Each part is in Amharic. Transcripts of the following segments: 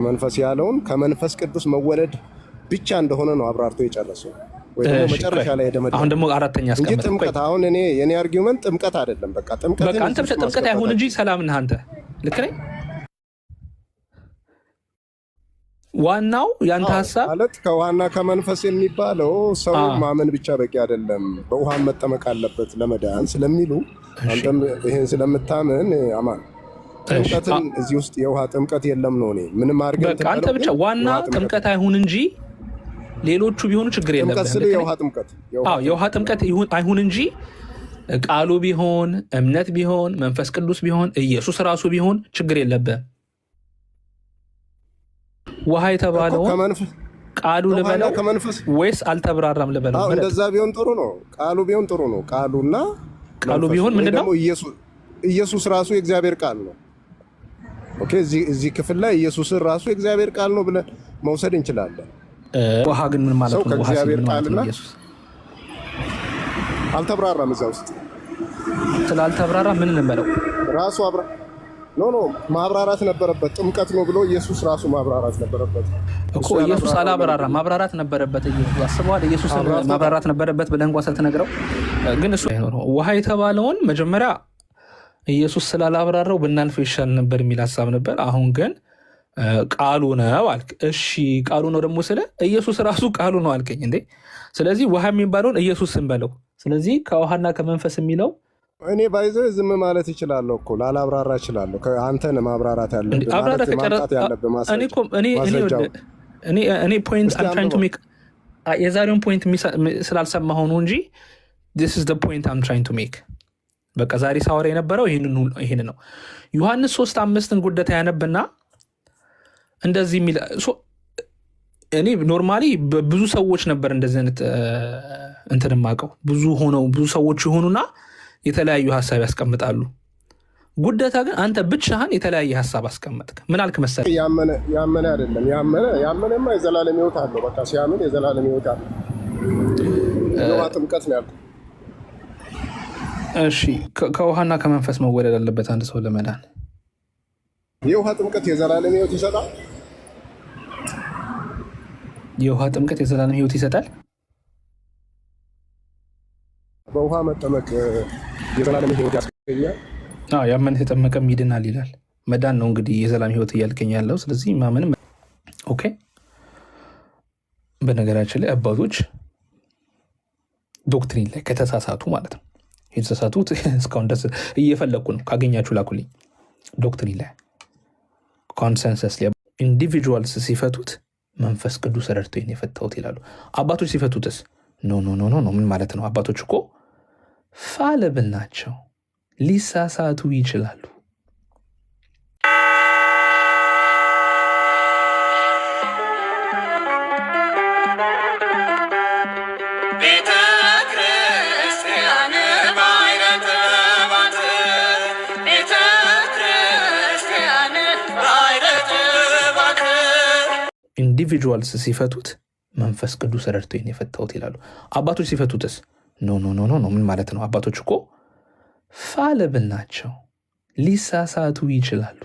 መንፈስ ያለውን ከመንፈስ ቅዱስ መወለድ ብቻ እንደሆነ ነው አብራርቶ የጨረሰው። ወይ ደግሞ መጨረሻ ላይ ደመደ። አሁን ደግሞ አራተኛ እንጂ ጥምቀት አሁን የኔ አርጊውመንት ጥምቀት አይደለም። በቃ አንተ ብቻ ጥምቀት አይሁን እንጂ ሰላም ነህ አንተ። ልክ ነኝ። ዋናው ያንተ ሐሳብ ማለት ከውሃና ከመንፈስ የሚባለው ሰው ማመን ብቻ በቂ አይደለም፣ በውሃም መጠመቅ አለበት ለመዳን ስለሚሉ አንተም ይሄን ስለምታምን አማን ጥምቀትን እዚህ ውስጥ የውሃ ጥምቀት የለም ነው። እኔ ምንም አድርገን አንተ ብቻ ዋና ጥምቀት አይሁን እንጂ ሌሎቹ ቢሆኑ ችግር የለም። የውሃ ጥምቀት አይሁን እንጂ ቃሉ ቢሆን እምነት ቢሆን መንፈስ ቅዱስ ቢሆን ኢየሱስ ራሱ ቢሆን ችግር የለብህም። ውሃ የተባለውን ቃሉ ልበለው ወይስ አልተብራራም ልበለው? እንደዛ ቢሆን ጥሩ ነው። ቃሉ ቢሆን ጥሩ ነው። ቃሉ ቢሆን ምንድነው? ኢየሱስ ራሱ የእግዚአብሔር ቃል ነው። ኦኬ፣ እዚህ ክፍል ላይ ኢየሱስን ራሱ የእግዚአብሔር ቃል ነው ብለን መውሰድ እንችላለን። ውሃ ግን ምን ማለት ነው? ከእግዚአብሔር ቃልና አልተብራራም። እዛ ውስጥ ስላልተብራራ ምን እንበለው? ራሱ ማብራራት ነበረበት። ጥምቀት ነው ብሎ ኢየሱስ ራሱ ማብራራት ነበረበት እኮ። ኢየሱስ አላብራራም፣ ማብራራት ነበረበት። ያስበዋል ኢየሱስ ማብራራት ነበረበት ብለህ እንኳን ስትነግረው ግን እሱ ውሃ የተባለውን መጀመሪያ ኢየሱስ ስላላብራራው ብናልፈው ይሻል ነበር የሚል ሀሳብ ነበር። አሁን ግን ቃሉ ነው አልክ። እሺ ቃሉ ነው ደግሞ ስለ ኢየሱስ ራሱ ቃሉ ነው አልከኝ እንዴ። ስለዚህ ውሃ የሚባለውን ኢየሱስ ስንበለው፣ ስለዚህ ከውሃና ከመንፈስ የሚለው እኔ ባይዘው ዝም ማለት ይችላለሁ እኮ ላላብራራ ይችላለሁ። አንተን ማብራራት ያለብህ እኔ ፖይንት አም ትራይንግ ቱ ሜክ የዛሬውን ፖይንት ስላልሰማሁ ነው እንጂ this is the point I'm trying to make። በቃ ዛሬ ሳወራ የነበረው ይሄን ነው። ዮሐንስ 3:5 ጉደታ ያነብና እንደዚህ የሚል እኔ ኖርማሊ ብዙ ሰዎች ነበር እንደዚህ አይነት እንትን የማውቀው ብዙ ሰዎች የሆኑና የተለያዩ ሀሳብ ያስቀምጣሉ። ጉደታ ግን አንተ ብቻህን የተለያየ ሀሳብ አስቀመጥክ። ምን አልክ መሰለህ? ያመነ አይደለም ያመነማ የዘላለም ሕይወት አለው። በቃ ሲያምን የዘላለም ሕይወት አለው። የውሃ ጥምቀት ነው ያልኩት። እሺ ከውሃና ከመንፈስ መወለድ አለበት አንድ ሰው ለመዳን። የውሃ ጥምቀት የዘላለም ሕይወት ይሰጣል። የውሃ ጥምቀት የዘላለም ሕይወት ይሰጣል። በውሃ መጠመቅ የዘላለም ሕይወት ያስገኛል። ያመነ የተጠመቀም ይድናል ይላል። መዳን ነው እንግዲህ የዘላለም ሕይወት እያልከኝ ያለው። ስለዚህ ማመንም ኦኬ። በነገራችን ላይ አባቶች ዶክትሪን ላይ ከተሳሳቱ ማለት ነው የተሳሳቱት እስካሁን ደስ እየፈለኩ ነው፣ ካገኛችሁ ላኩልኝ። ዶክትሪን ላይ ኮንሰንሰስ ላይ ኢንዲቪጁዋልስ ሲፈቱት መንፈስ ቅዱስ ረድቶኝ የፈታሁት ይላሉ። አባቶች ሲፈቱትስ ኖ ምን ማለት ነው? አባቶች እኮ ፋለብል ናቸው፣ ሊሳሳቱ ይችላሉ። ኢንዲቪጁዋልስ ሲፈቱት መንፈስ ቅዱስ ረድቶኝ የፈታሁት ይላሉ። አባቶች ሲፈቱትስ ኖ ምን ማለት ነው? አባቶች እኮ ፋለብል ናቸው፣ ሊሳሳቱ ይችላሉ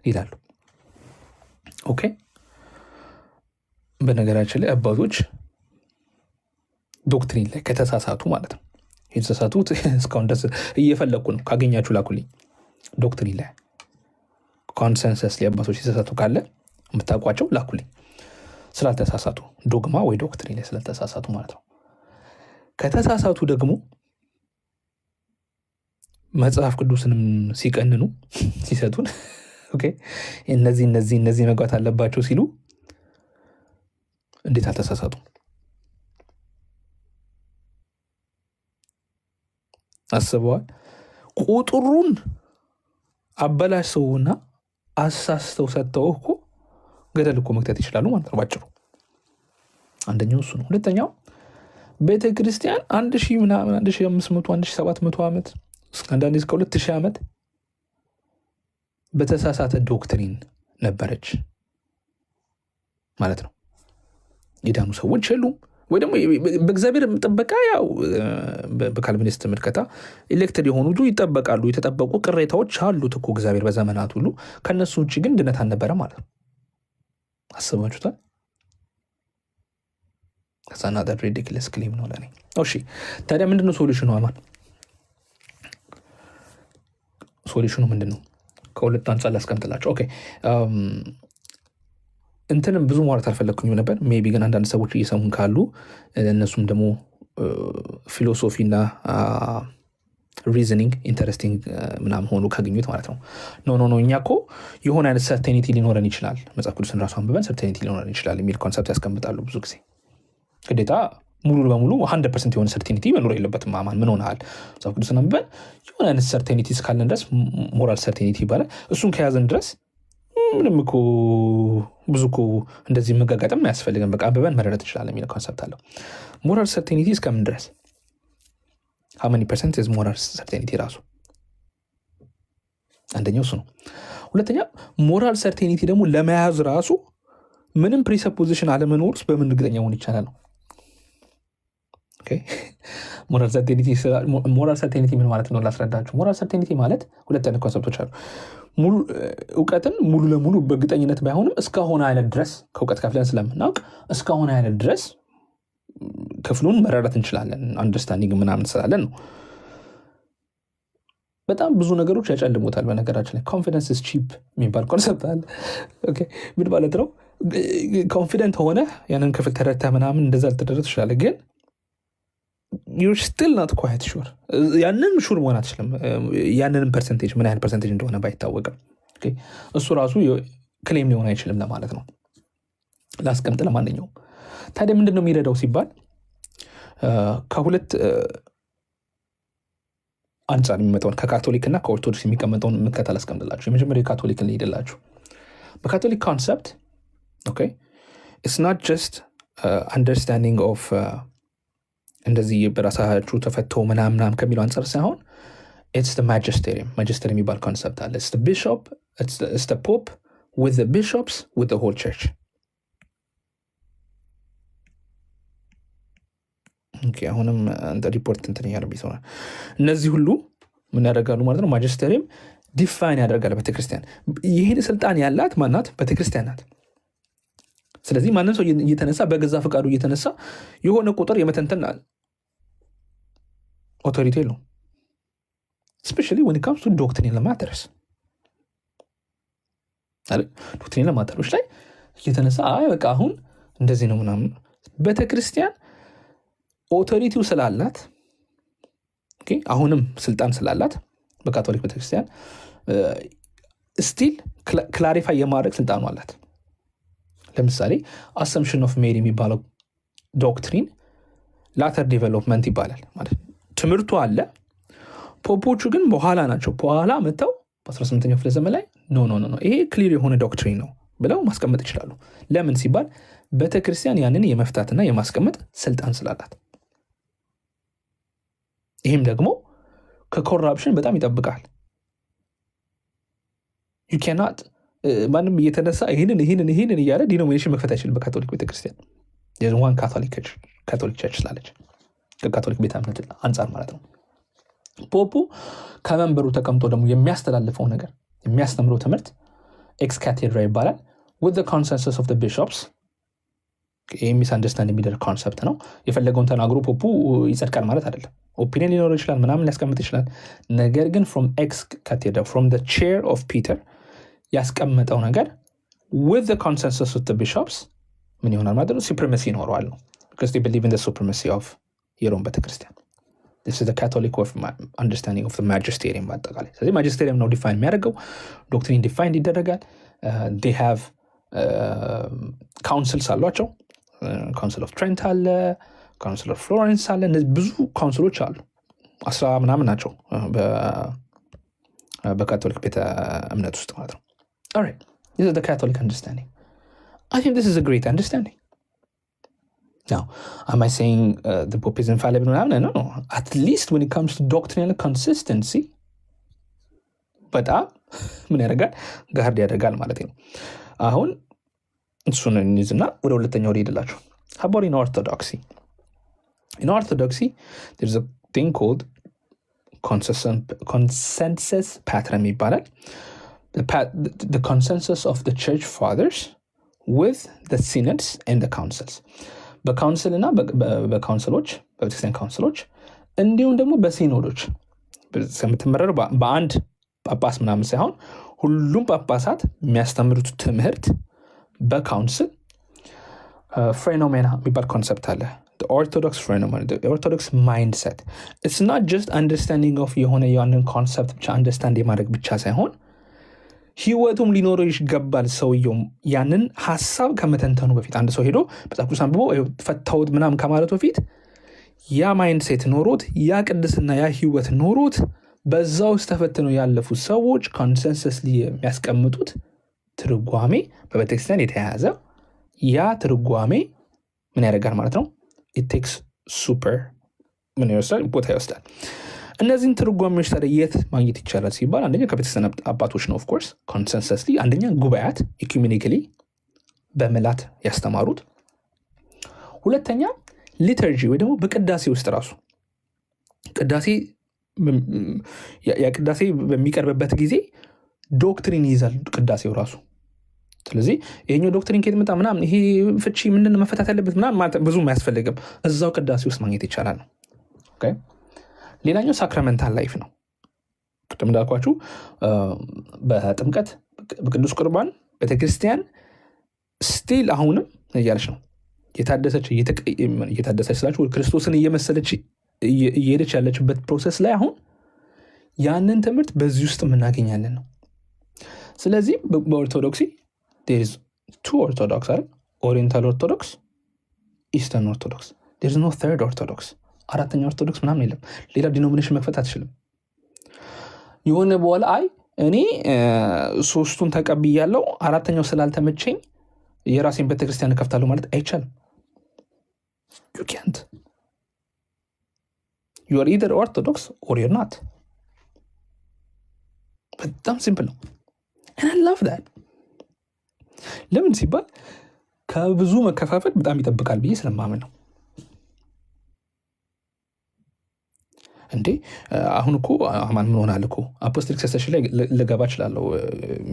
ይላሉ። ኦኬ። በነገራችን ላይ አባቶች ዶክትሪን ላይ ከተሳሳቱ ማለት ነው የተሳሳቱት እስካሁን ደስ እየፈለኩ ነው፣ ካገኛችሁ ላኩልኝ። ዶክትሪን ላይ ኮንሰንሰስ ላይ አባቶች የተሳሳቱ ካለ የምታውቋቸው ላኩልኝ። ስላልተሳሳቱ ዶግማ ወይ ዶክትሪን ላይ ስላልተሳሳቱ ማለት ነው። ከተሳሳቱ ደግሞ መጽሐፍ ቅዱስንም ሲቀንኑ ሲሰጡን እነዚህ መግባት አለባቸው ሲሉ እንዴት አልተሳሳቱ? አስበዋል? ቁጥሩን አበላሽተውና አሳስተው ሰጥተው እኮ ገደል እኮ መክተት ይችላሉ ማለት ነው ባጭሩ። አንደኛው እሱ ነው። ሁለተኛው ቤተክርስቲያን 1000 ምናምን 1500 1700 ዓመት አንዳንዴ እስከ 2000 ዓመት በተሳሳተ ዶክትሪን ነበረች ማለት ነው። የዳኑ ሰዎች የሉም፣ ወይ ደግሞ በእግዚአብሔር ጥበቃ ያው በካልቪኒስት ምልከታ ኤሌክትድ የሆኑ ይጠበቃሉ። የተጠበቁ ቅሬታዎች አሉት እኮ እግዚአብሔር በዘመናት ሁሉ። ከነሱ ውጭ ግን ድነት አልነበረ ማለት ነው። አስባችሁታል? ከዛና ሪዲክለስ ክሌም ነው ለእኔ። እሺ ታዲያ ምንድነው ሶሉሽኑ? አማን ሶሉሽኑ ምንድን ነው? ከሁለት አንጻር ላስቀምጥላቸው። ኦኬ እንትንም ብዙ ማውራት አልፈለግኩኝም ነበር። ሜይ ቢ ግን አንዳንድ ሰዎች እየሰሙን ካሉ እነሱም ደግሞ ፊሎሶፊና ሪዝኒንግ ኢንተረስቲንግ ምናምን ሆኑ ካገኙት ማለት ነው። ኖ እኛ እኮ የሆነ አይነት ሰርቴኒቲ ሊኖረን ይችላል፣ መጽሐፍ ቅዱስን ራሱ አንብበን ሰርቴኒቲ ሊኖረን ይችላል የሚል ኮንሰፕት ያስቀምጣሉ ብዙ ጊዜ። ግዴታ ሙሉ በሙሉ 100% የሆነ ሰርቴኒቲ መኖር የለበትም። አማን ምን ሆነሃል? መጽሐፍ ቅዱስን አንብበን የሆነ አይነት ሰርቴኒቲ እስካለን ድረስ ሞራል ሰርቴኒቲ ይባላል። እሱን ከያዘን ድረስ ምንም እኮ ብዙ እኮ እንደዚህ መጋጋጥም አያስፈልግም። በቃ አንብበን መረዳት ይችላል የሚል ኮንሰፕት አለው። ሞራል ሰርቴኒቲ እስከምን ድረስ? how many percent is ሞራል ሰርቴኒቲ ራሱ? አንደኛው እሱ ነው። ሁለተኛ ሞራል ሰርቴኒቲ ደግሞ ለመያዝ ራሱ ምንም ፕሪሰፖዚሽን አለመኖር ውስጥ በምን እርግጠኛ መሆን ይቻላል ነው። ሞራል ሰርቴኒቲ ምን ማለት ነው ላስረዳችሁ። ሞራል ሰርቴኒቲ ማለት ሁለት አይነት ኮንሰፕቶች አሉ። እውቀትን ሙሉ ለሙሉ በእርግጠኝነት ባይሆንም እስከሆነ አይነት ድረስ ከእውቀት ከፍለን ስለምናውቅ እስከሆነ አይነት ድረስ ክፍሉን መረዳት እንችላለን። አንደርስታንዲንግ ምናምን ስላለን ነው። በጣም ብዙ ነገሮች ያጨልሙታል። በነገራችን ላይ ኮንፊደንስ ኢዝ ቺፕ የሚባል ኮንሰፕት አለ። ምን ማለት ነው? ኮንፊደንት ሆነ ያንን ክፍል ተረድተህ ምናምን እንደዛ ልትደረግ ትችላለህ፣ ግን you're still not quite sure። ያንን ሹር መሆን አትችልም። ያንንም ፐርሰንቴጅ ምን ያህል ፐርሰንቴጅ እንደሆነ ባይታወቅም እሱ ራሱ ክሌም ሊሆን አይችልም ለማለት ነው። ላስቀምጥ። ለማንኛውም ታዲያ ምንድን ነው የሚረዳው ሲባል ከሁለት አንጻር የሚመጣውን ከካቶሊክ እና ከኦርቶዶክስ የሚቀመጠውን ምልከታ ላስቀምጥላችሁ። የመጀመሪያ የካቶሊክን ልሄድላችሁ። በካቶሊክ ኮንሰፕት it's not just understanding of እንደዚህ በራሳችሁ ተፈቶ ምናምናም ከሚለው አንጻር ሳይሆን it's the magisterium የሚባል ኮንሰፕት አለ። it's the bishop, it's the pope with the bishops with the whole church። አሁንም ሪፖርት እንትን ያለብኝ ሰው እነዚህ ሁሉ ምን ያደርጋሉ ማለት ነው? ማጅስተሪየም ዲፋይን ያደርጋል ቤተክርስቲያን። ይህን ስልጣን ያላት ማናት? ቤተክርስቲያን ናት። ስለዚህ ማንም ሰው እየተነሳ በገዛ ፈቃዱ እየተነሳ የሆነ ቁጥር የመተንተን ኦቶሪቲ የለውም። ስፔሻሊ when it comes to doctrinal matters ዶክትሪናል ማተሮች ላይ እየተነሳ በቃ አሁን እንደዚህ ነው ምናምን። ቤተክርስቲያን ኦቶሪቲው ስላላት አሁንም ስልጣን ስላላት በካቶሊክ ቤተክርስቲያን ስቲል ክላሪፋይ የማድረግ ስልጣኑ አላት። ለምሳሌ አሰምፕሽን ኦፍ ሜሪ የሚባለው ዶክትሪን ላተር ዴቨሎፕመንት ይባላል። ማለት ትምህርቱ አለ፣ ፖፖቹ ግን በኋላ ናቸው። በኋላ መጥተው በ18ኛው ክፍለ ዘመን ላይ ኖ ይሄ ክሊር የሆነ ዶክትሪን ነው ብለው ማስቀመጥ ይችላሉ። ለምን ሲባል ቤተክርስቲያን ያንን የመፍታትና የማስቀመጥ ስልጣን ስላላት። ይህም ደግሞ ከኮራፕሽን በጣም ይጠብቃል። ዩ ካናት ማንም እየተነሳ ይህንን እያለ ዲኖሚኔሽን መክፈት አይችልም። በካቶሊክ ቤተክርስቲያን ዋን ካቶሊክ ቸርች ስላለች ከካቶሊክ ቤተ እምነት አንጻር ማለት ነው። ፖፑ ከመንበሩ ተቀምጦ ደግሞ የሚያስተላልፈው ነገር የሚያስተምረው ትምህርት ኤክስ ካቴድራ ይባላል። with the consensus of the bishops ሚስ አንደርስታንድ የሚደረግ ኮንሰፕት ነው። የፈለገውን ተናግሮ ፖፑ ይጸድቃል ማለት አይደለም። ኦፒኒየን ሊኖር ይችላል፣ ምናምን ሊያስቀምጥ ይችላል። ነገር ግን from ኤክስ ካቴድራ from the chair of Peter ያስቀመጠው ነገር with the consensus of the bishops ምን ይሆናል ማለት ነው? ሱፕሪማሲ ይኖረዋል ነው። because they believe in the supremacy of የሮም ቤተክርስቲያን። this is the Catholic of understanding of the magisterium በአጠቃላይ። ስለዚህ ማጅስቴሪየም ነው ዲፋይን የሚያደርገው። ዶክትሪን ዲፋይን ይደረጋል። they have ካውንስልስ አሏቸው። ካውንስል ኦፍ ትሬንት አለ፣ ካውንስል ኦፍ ፍሎረንስ አለ። እነዚህ ብዙ ካውንስሎች አሉ። 10 ምናምን ናቸው በካቶሊክ ቤተ እምነት ውስጥ ማለት ነው። alright, this is the Catholic understanding. I think this is a great understanding. Now, am I saying the Pope is infallible? No. At least when it comes to doctrinal consistency, በጣም ምን ያደርጋል? ጋርድ ያደርጋል ማለት ነው። አሁን እሱን እንይዝና ወደ ሁለተኛው ሄድላችሁ። How about in Orthodoxy? In Orthodoxy, there's a thing called consensus pattern ይባላል. The consensus of the church fathers with the synods and the councils. በካውንስል እና በካውንስሎች በቤተክርስቲያን ካውንስሎች እንዲሁም ደግሞ በሲኖዶች የምትመረሩ በአንድ ጳጳስ ምናምን ሳይሆን ሁሉም ጳጳሳት የሚያስተምሩት ትምህርት በካውንስል ፍሬኖሜና የሚባል ኮንሰፕት አለ። The Orthodox phenomenon, the Orthodox mindset. It's not just understanding of የሆነ ያንን ኮንሰፕት ብቻ አንደርስታንድ የማድረግ ብቻ ሳይሆን ህይወቱም ሊኖረው ይገባል። ሰውየውም ያንን ሀሳብ ከመተንተኑ በፊት አንድ ሰው ሄዶ መጽሐፍ ቅዱስ አንብቦ ፈታሁት ምናምን ከማለቱ በፊት ያ ማይንድሴት ኖሮት ያ ቅድስና ያ ህይወት ኖሮት በዛ ውስጥ ተፈትነው ያለፉ ሰዎች ኮንሰንሰስ የሚያስቀምጡት ትርጓሜ በቤተክርስቲያን የተያያዘ ያ ትርጓሜ ምን ያደርጋል ማለት ነው? It takes super ምን ይወስዳል? ቦታ ይወስዳል። እነዚህን ትርጓሜዎች ታዲያ የት ማግኘት ይቻላል ሲባል አንደኛ ከቤተክርስቲያን አባቶች ነው። ኦፍኮርስ ኮንሰንሰስሊ አንደኛ ጉባኤያት ኢኩሜኒካሊ በምላት ያስተማሩት፣ ሁለተኛ ሊተርጂ ወይ ደግሞ በቅዳሴ ውስጥ ራሱ ቅዳሴ በሚቀርብበት ጊዜ ዶክትሪን ይይዛል ቅዳሴው ራሱ። ስለዚህ ይሄኛው ዶክትሪን ከየት መጣ ምናምን ይሄ ፍቺ ምንድን መፈታት ያለበት ምናምን ማለት ብዙም አያስፈልግም፣ እዛው ቅዳሴ ውስጥ ማግኘት ይቻላል። ኦኬ። ሌላኛው ሳክራመንታል ላይፍ ነው። ቅድም እንዳልኳችሁ በጥምቀት በቅዱስ ቁርባን ቤተክርስቲያን ስቲል አሁንም እያለች ነው እየታደሰች ስላችሁ ክርስቶስን እየመሰለች እየሄደች ያለችበት ፕሮሰስ ላይ አሁን ያንን ትምህርት በዚህ ውስጥ የምናገኛለን ነው። ስለዚህ በኦርቶዶክሲ there is two Orthodox, Oriental Orthodox, Eastern Orthodox. There is no third Orthodox. አራተኛ ኦርቶዶክስ ምናምን የለም። ሌላ ዲኖሚኔሽን መክፈት አትችልም። የሆነ በኋላ እኔ ሶስቱን ተቀብያለሁ አራተኛው ስላልተመቸኝ የራሴን ቤተክርስቲያን እከፍታለሁ ማለት አይቻልም። You can't. You are either Orthodox or you're not. በጣም ሲምፕል ነው። And I love that. ለምን ሲባል ከብዙ መከፋፈል በጣም ይጠብቃል ብዬ ስለማመን ነው። እንዴ አሁን እኮ አማን ምን ሆናል እኮ አፖስቶሊክ ሰክሰሽን ላይ ልገባ እችላለሁ።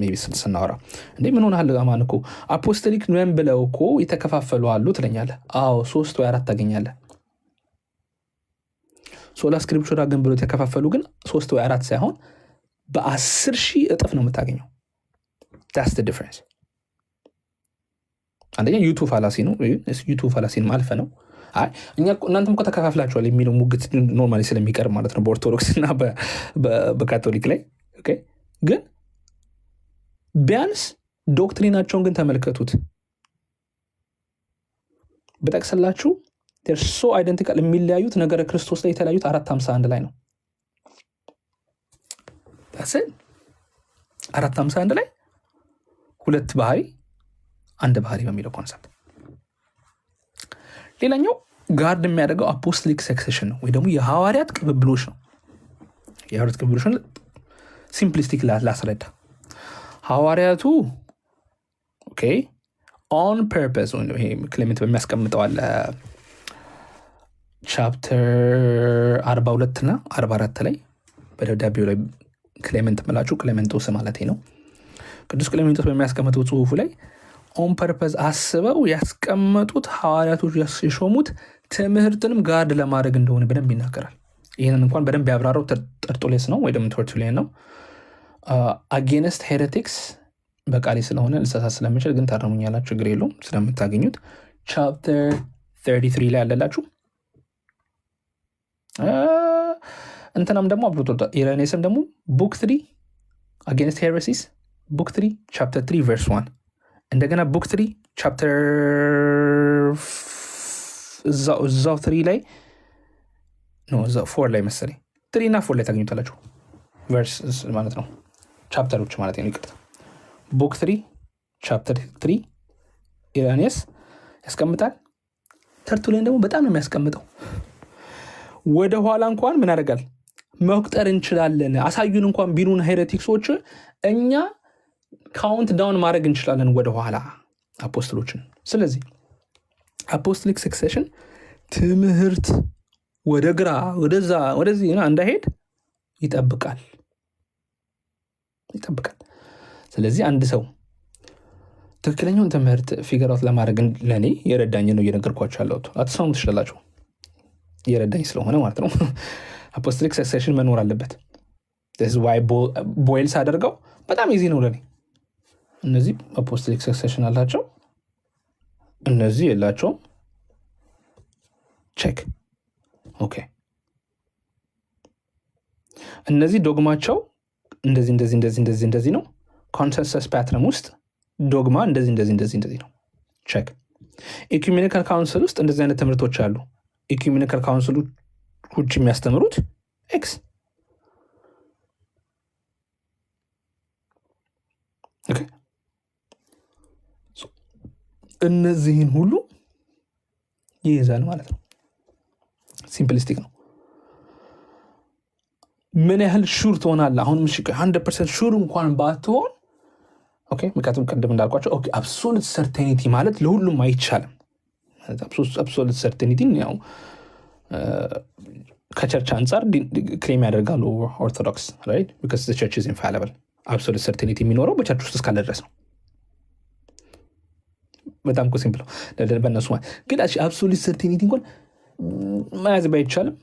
ሜቢ ስናወራ እንዴ ምን ሆናል አማን እኮ አፖስቶሊክ ነን ብለው እኮ የተከፋፈሉ አሉ ትለኛለህ። አዎ 3 ወይ 4 ታገኛለህ። ሶላ ስክሪፕቸራ ግን ብሎ የተከፋፈሉ ግን 3 ወይ 4 ሳይሆን በ10,000 እጥፍ ነው የምታገኘው። that's the difference። አንደኛ ዩቱብ ፋላሲ ነው። ዩቱብ ፋላሲን ማልፈ ነው። እኛ እናንተም እኮ ተከፋፍላችኋል የሚለው ሙግት ኖርማሊ ስለሚቀርብ ማለት ነው በኦርቶዶክስ እና በካቶሊክ ላይ። ኦኬ ግን ቢያንስ ዶክትሪናቸውን ግን ተመልከቱት። በጠቅስላችሁ they're so identical። የሚለያዩት ነገረ ክርስቶስ ላይ የተለያዩት 451 ላይ ነው። that's it 451 ላይ ሁለት ባህሪ አንድ ባህሪ በሚለው ኮንሰፕት። ሌላኛው ጋርድ የሚያደርገው አፖስቶሊክ ሰክሴሽን ነው ወይ ደግሞ የሐዋርያት ቅብብሎች ነው። የሐዋርያት ቅብብሎችን ሲምፕሊስቲክ ላስረዳ። ሐዋርያቱ ኦኬ ኦን ፐርፐስ ይሄ ክሌመንት በሚያስቀምጠው አለ ቻፕተር 42 እና 44 ላይ በደብዳቤው ላይ ክሌመንት ምላችሁ ክሌመንቶስ ማለት ነው። ቅዱስ ክሌመንቶስ በሚያስቀምጠው ጽሁፉ ላይ ኦን ፐርፐዝ አስበው ያስቀመጡት ሐዋርያቶች የሾሙት ትምህርትንም ጋርድ ለማድረግ እንደሆነ በደንብ ይናገራል። ይህንን እንኳን በደንብ ያብራራው ጠርጦሌስ ነው ወይ ደግሞ ተርቱሊያን ነው። አጌንስት ሄሬቲክስ በቃሌ ስለሆነ ልሳሳት ስለምችል ግን ታረሙኛላችሁ፣ ችግር የለውም ስለምታገኙት ቻፕተር 33 ላይ ያለላችሁ። እንትናም ደግሞ አብሮት ኢራኔስም ደግሞ ቡክ 3 አጌንስት ሄሬሲስ ቡክ 3 ቻፕተር 3 ቨርስ 1 እንደገና ቡክ 3 ቻፕተር እዛው 3 ላይ ነው እዛው 4 ላይ መሰለኝ 3 እና 4 ላይ ታገኙታላችሁ። ቨርስ ማለት ነው ቻፕተሮች ማለት ነው። ይቅርታ ቡክ 3 ቻፕተር 3 ኢራኒየስ ያስቀምጣል። ተርቱሊያን ደግሞ በጣም ነው የሚያስቀምጠው። ወደ ኋላ እንኳን ምን ያደርጋል መቁጠር እንችላለን። አሳዩን እንኳን ቢሉን ሄሬቲክሶች እኛ ካውንት ዳውን ማድረግ እንችላለን ወደ ኋላ አፖስቶሎችን። ስለዚህ አፖስቶሊክ ሰክሴሽን ትምህርት ወደ ግራ ወደዛ ወደዚህ እንዳይሄድ ይጠብቃል። ስለዚህ አንድ ሰው ትክክለኛውን ትምህርት ፊገራት ለማድረግ ለእኔ የረዳኝ ነው እየነገርኳቸው ያለሁት። አትስማሙ ትችላላችሁ፣ የረዳኝ ስለሆነ ማለት ነው። አፖስቶሊክ ሰክሴሽን መኖር አለበት። ቦይል ሳደርገው በጣም ኢዚ ነው ለእኔ። እነዚህ አፖስቶሊክ ሰክሴሽን አላቸው፣ እነዚህ የላቸውም። ቼክ ኦኬ። እነዚህ ዶግማቸው እንደዚህ ነው። ኮንሰንሰስ ፓትረን ውስጥ ዶግማ እንደዚህ ነው። ቼክ። ኢኩሜኒካል ካውንስል ውስጥ እንደዚህ አይነት ትምህርቶች አሉ። ኢኩሜኒካል ካውንስሉ ውጭ የሚያስተምሩት ኤክስ። ኦኬ። እነዚህን ሁሉ ይይዛል ማለት ነው። ሲምፕሊስቲክ ነው። ምን ያህል ሹር ትሆናለህ? አሁን 100% ሹር እንኳን ባትሆን ኦኬ። ምክንያቱም ቅድም እንዳልኳቸው ኦኬ፣ አብሶሉት ሰርቴኒቲ ማለት ለሁሉም አይቻልም። አብሶሉት ሰርቴኒቲ ያው ከቸርች አንጻር ክሌም ያደርጋሉ ኦርቶዶክስ ራይት ቢካዝ ዘ ቸርች ኢዝ ኢንፋሊብል። አብሶሉት ሰርቴኒቲ የሚኖረው በቸርች ውስጥ እስካለ ድረስ ነው። በጣም እኮ ሲምፕል ነው በእነሱ ማለት ግን አብሶሉት ሰርቴኒቲ እንኳን መያዝ ባይቻልም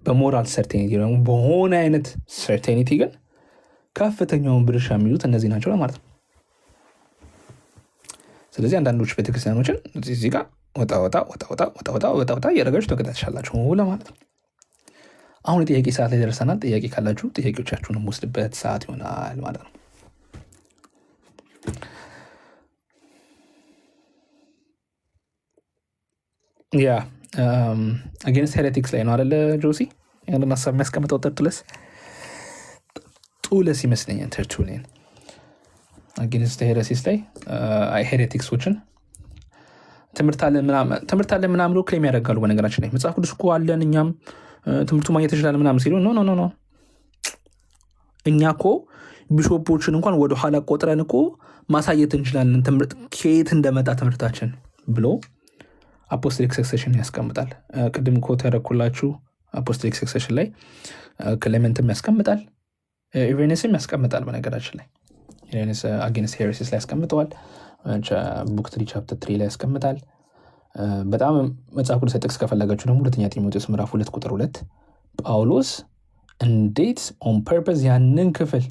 በሞራል ሰርቴኒቲ ደግሞ በሆነ አይነት ሰርቴኒቲ ግን ከፍተኛውን ድርሻ የሚይዙት እነዚህ ናቸው ማለት ነው። ስለዚህ አንዳንዶች ቤተክርስቲያኖችን እዚህ ጋር ወጣ እያደረጋችሁ ተከታተሻላችሁ ለማለት ነው። አሁን የጥያቄ ሰዓት ላይ ደርሰናል። ጥያቄ ካላችሁ ጥያቄዎቻችሁን የምወስድበት ሰዓት ይሆናል ማለት ነው። ያ አጌንስት ሄሬቲክስ ላይ ነው አይደለ ጆሲ? ያንን ሀሳብ የሚያስቀምጠው ጡለስ ይመስለኛል። ተርቹሊን አጌንስት ሄሬሲስ ላይ ሄሬቲክሶችን ትምህርት አለን ምናምን ብሎ ክሌም ያደርጋሉ። በነገራችን ላይ መጽሐፍ ቅዱስ እኮ አለን እኛም ትምህርቱ ማግኘት እንችላለን ምናምን ሲሉ ኖ እኛ እኮ ቢሾፖችን እንኳን ወደኋላ ቆጥረን እኮ ማሳየት እንችላለን ትምህርት ከየት እንደመጣ ትምህርታችን ብሎ አፖስቶሊክ ሰክሴሽን ያስቀምጣል። ቅድም እኮ ተረኩላችሁ አፖስቶሊክ ሰክሴሽን ላይ ክሌመንትም ያስቀምጣል፣ ኢሬኔስም ያስቀምጣል። በነገራችን ላይ ኢሬኔስ አጌንስት ሄሬሲስ ላይ ያስቀምጠዋል። ቡክ 3 ቻፕተር 3 ላይ ያስቀምጣል። በጣም መጽሐፍ ቅዱስ ጥቅስ ከፈለጋችሁ ደግሞ ሁለተኛ ጢሞቴዎስ ምዕራፍ 2 ቁጥር 2 ጳውሎስ እንዴት ኦን ፐርፐዝ ያንን ክፍል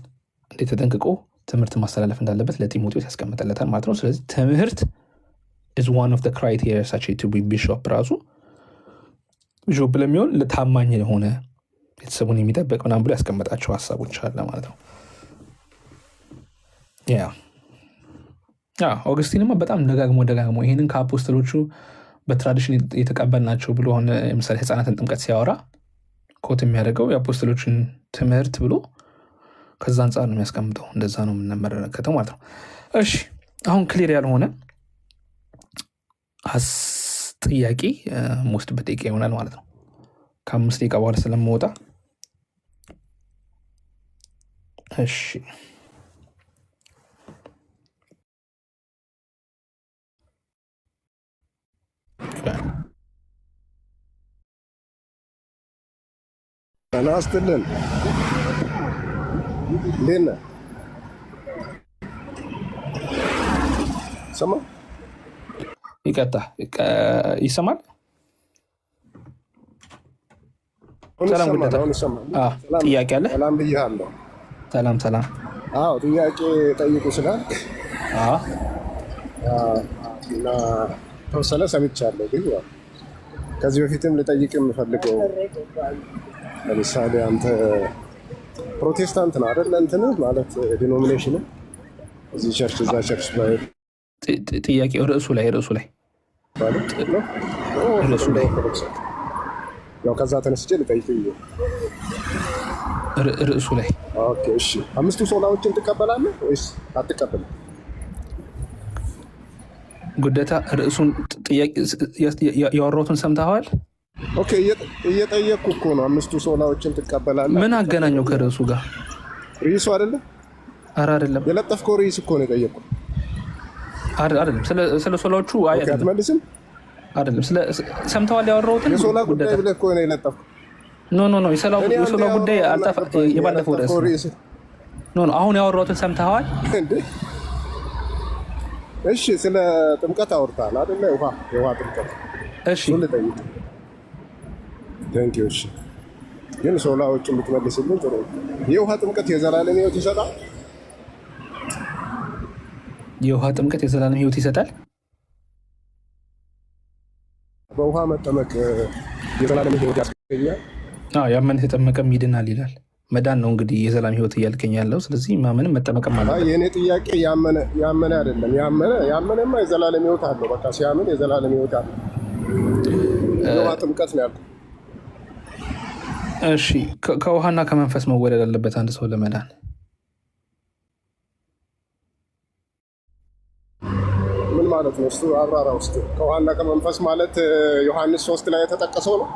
እንዴት ተጠንቅቆ ትምህርት ማስተላለፍ እንዳለበት ለጢሞቴዎስ ያስቀምጠለታል ማለት ነው። ስለዚህ ትምህርት is one of the criteria such to be bishop ራሱ ቢሾፕ ለሚሆን ለታማኝ የሆነ ቤተሰቡን የሚጠብቅ ምናምን ብሎ ያስቀመጣቸው ሀሳቦች አለ ማለት ነው። ኦገስቲንማ በጣም ደጋግሞ ይህንን ከአፖስትሎቹ በትራዲሽን የተቀበልናቸው ብሎ ሆነ ለምሳሌ ህፃናትን ጥምቀት ሲያወራ ኮት የሚያደርገው የአፖስትሎችን ትምህርት ብሎ ከዛ አንጻር ነው የሚያስቀምጠው። እንደዛ ነው የምንመለከተው ማለት ነው። እሺ አሁን ክሊር ያልሆነ ጥያቄ የምወስድበት ደቂቃ ይሆናል ማለት ነው። ከ5 ደቂቃ በኋላ ስለምወጣ እሺ አናስተልን ሌና ሰማ ይሰማል። ጥያቄ አለ? ሰላም ብያለሁ። ሰላም። አዎ ጥያቄ ጠይቁ ስላልክ እና ተወሰነ ሰምቻለሁ። ግን ከዚህ በፊትም ልጠይቅ የምፈልገው ለምሳሌ አንተ ፕሮቴስታንት ነው አይደል? እንትን ማለት ዲኖሚኔሽን እዚህ ቸርች እዛ ቸርች ላይ ጥያቄው ርዕሱ ላይ ያው ከዛ ተነስቼ ልጠይቅ ርዕሱ ላይ ኦኬ እሺ 5 ሶላዎችን ትቀበላለህ ወይስ አትቀበልም? ጉደታ ርዕሱን ጥያቄ ያወራሁትን ሰምተኸዋል? ኦኬ እየጠየቅኩ እኮ ነው። 5 ሶላዎችን ትቀበላለህ? ምን አገናኘው ከርዕሱ ጋር? ርዕሱ አይደለም? ኧረ አይደለም። የለጠፍከው ርዕስ እኮ ነው የጠየቅኩት። አይደለም ስለ ሶላዎቹ አትመልስም አይደለም ሰምተዋል ያወራሁትን የሶላ ጉዳይ ብለህ እኮ ነው የለጠፍኩት። ኖ የሶላ ጉዳይ አልጠፋ የባለፈው ደስ ኖ አሁን ያወራሁትን ሰምተዋል እንዴ? እሺ ስለ ጥምቀት አውርታል አይደለ? የውሃ ጥምቀት እሺ ቴንኪው። እሺ ግን ሶላዎች የምትመልስልን ጥሩ። የውሃ ጥምቀት የዘላለም ሕይወት ይሰጣል? የውሃ ጥምቀት የዘላለም ሕይወት ይሰጣል? በውሃ መጠመቅ የዘላለም ሕይወት ያስገኛል? ያመነ የተጠመቀም ይድናል ይላል። መዳን ነው እንግዲህ የዘላለም ሕይወት እያልከኝ ያለው። ስለዚህ ማመንም መጠመቅም አለበት። የእኔ ጥያቄ ያመነ አይደለም። ያመነማ የዘላለም ሕይወት አለው። በቃ ሲያምን የዘላለም ሕይወት አለው። የውሃ ጥምቀት ነው ያልኩት። እሺ ከውሃና ከመንፈስ መወለድ አለበት አንድ ሰው ለመዳን? ምን ማለት ነው እሱ? አብራራ ውስጥ ከውሃና ከመንፈስ ማለት ዮሐንስ 3 ላይ የተጠቀሰው ነው።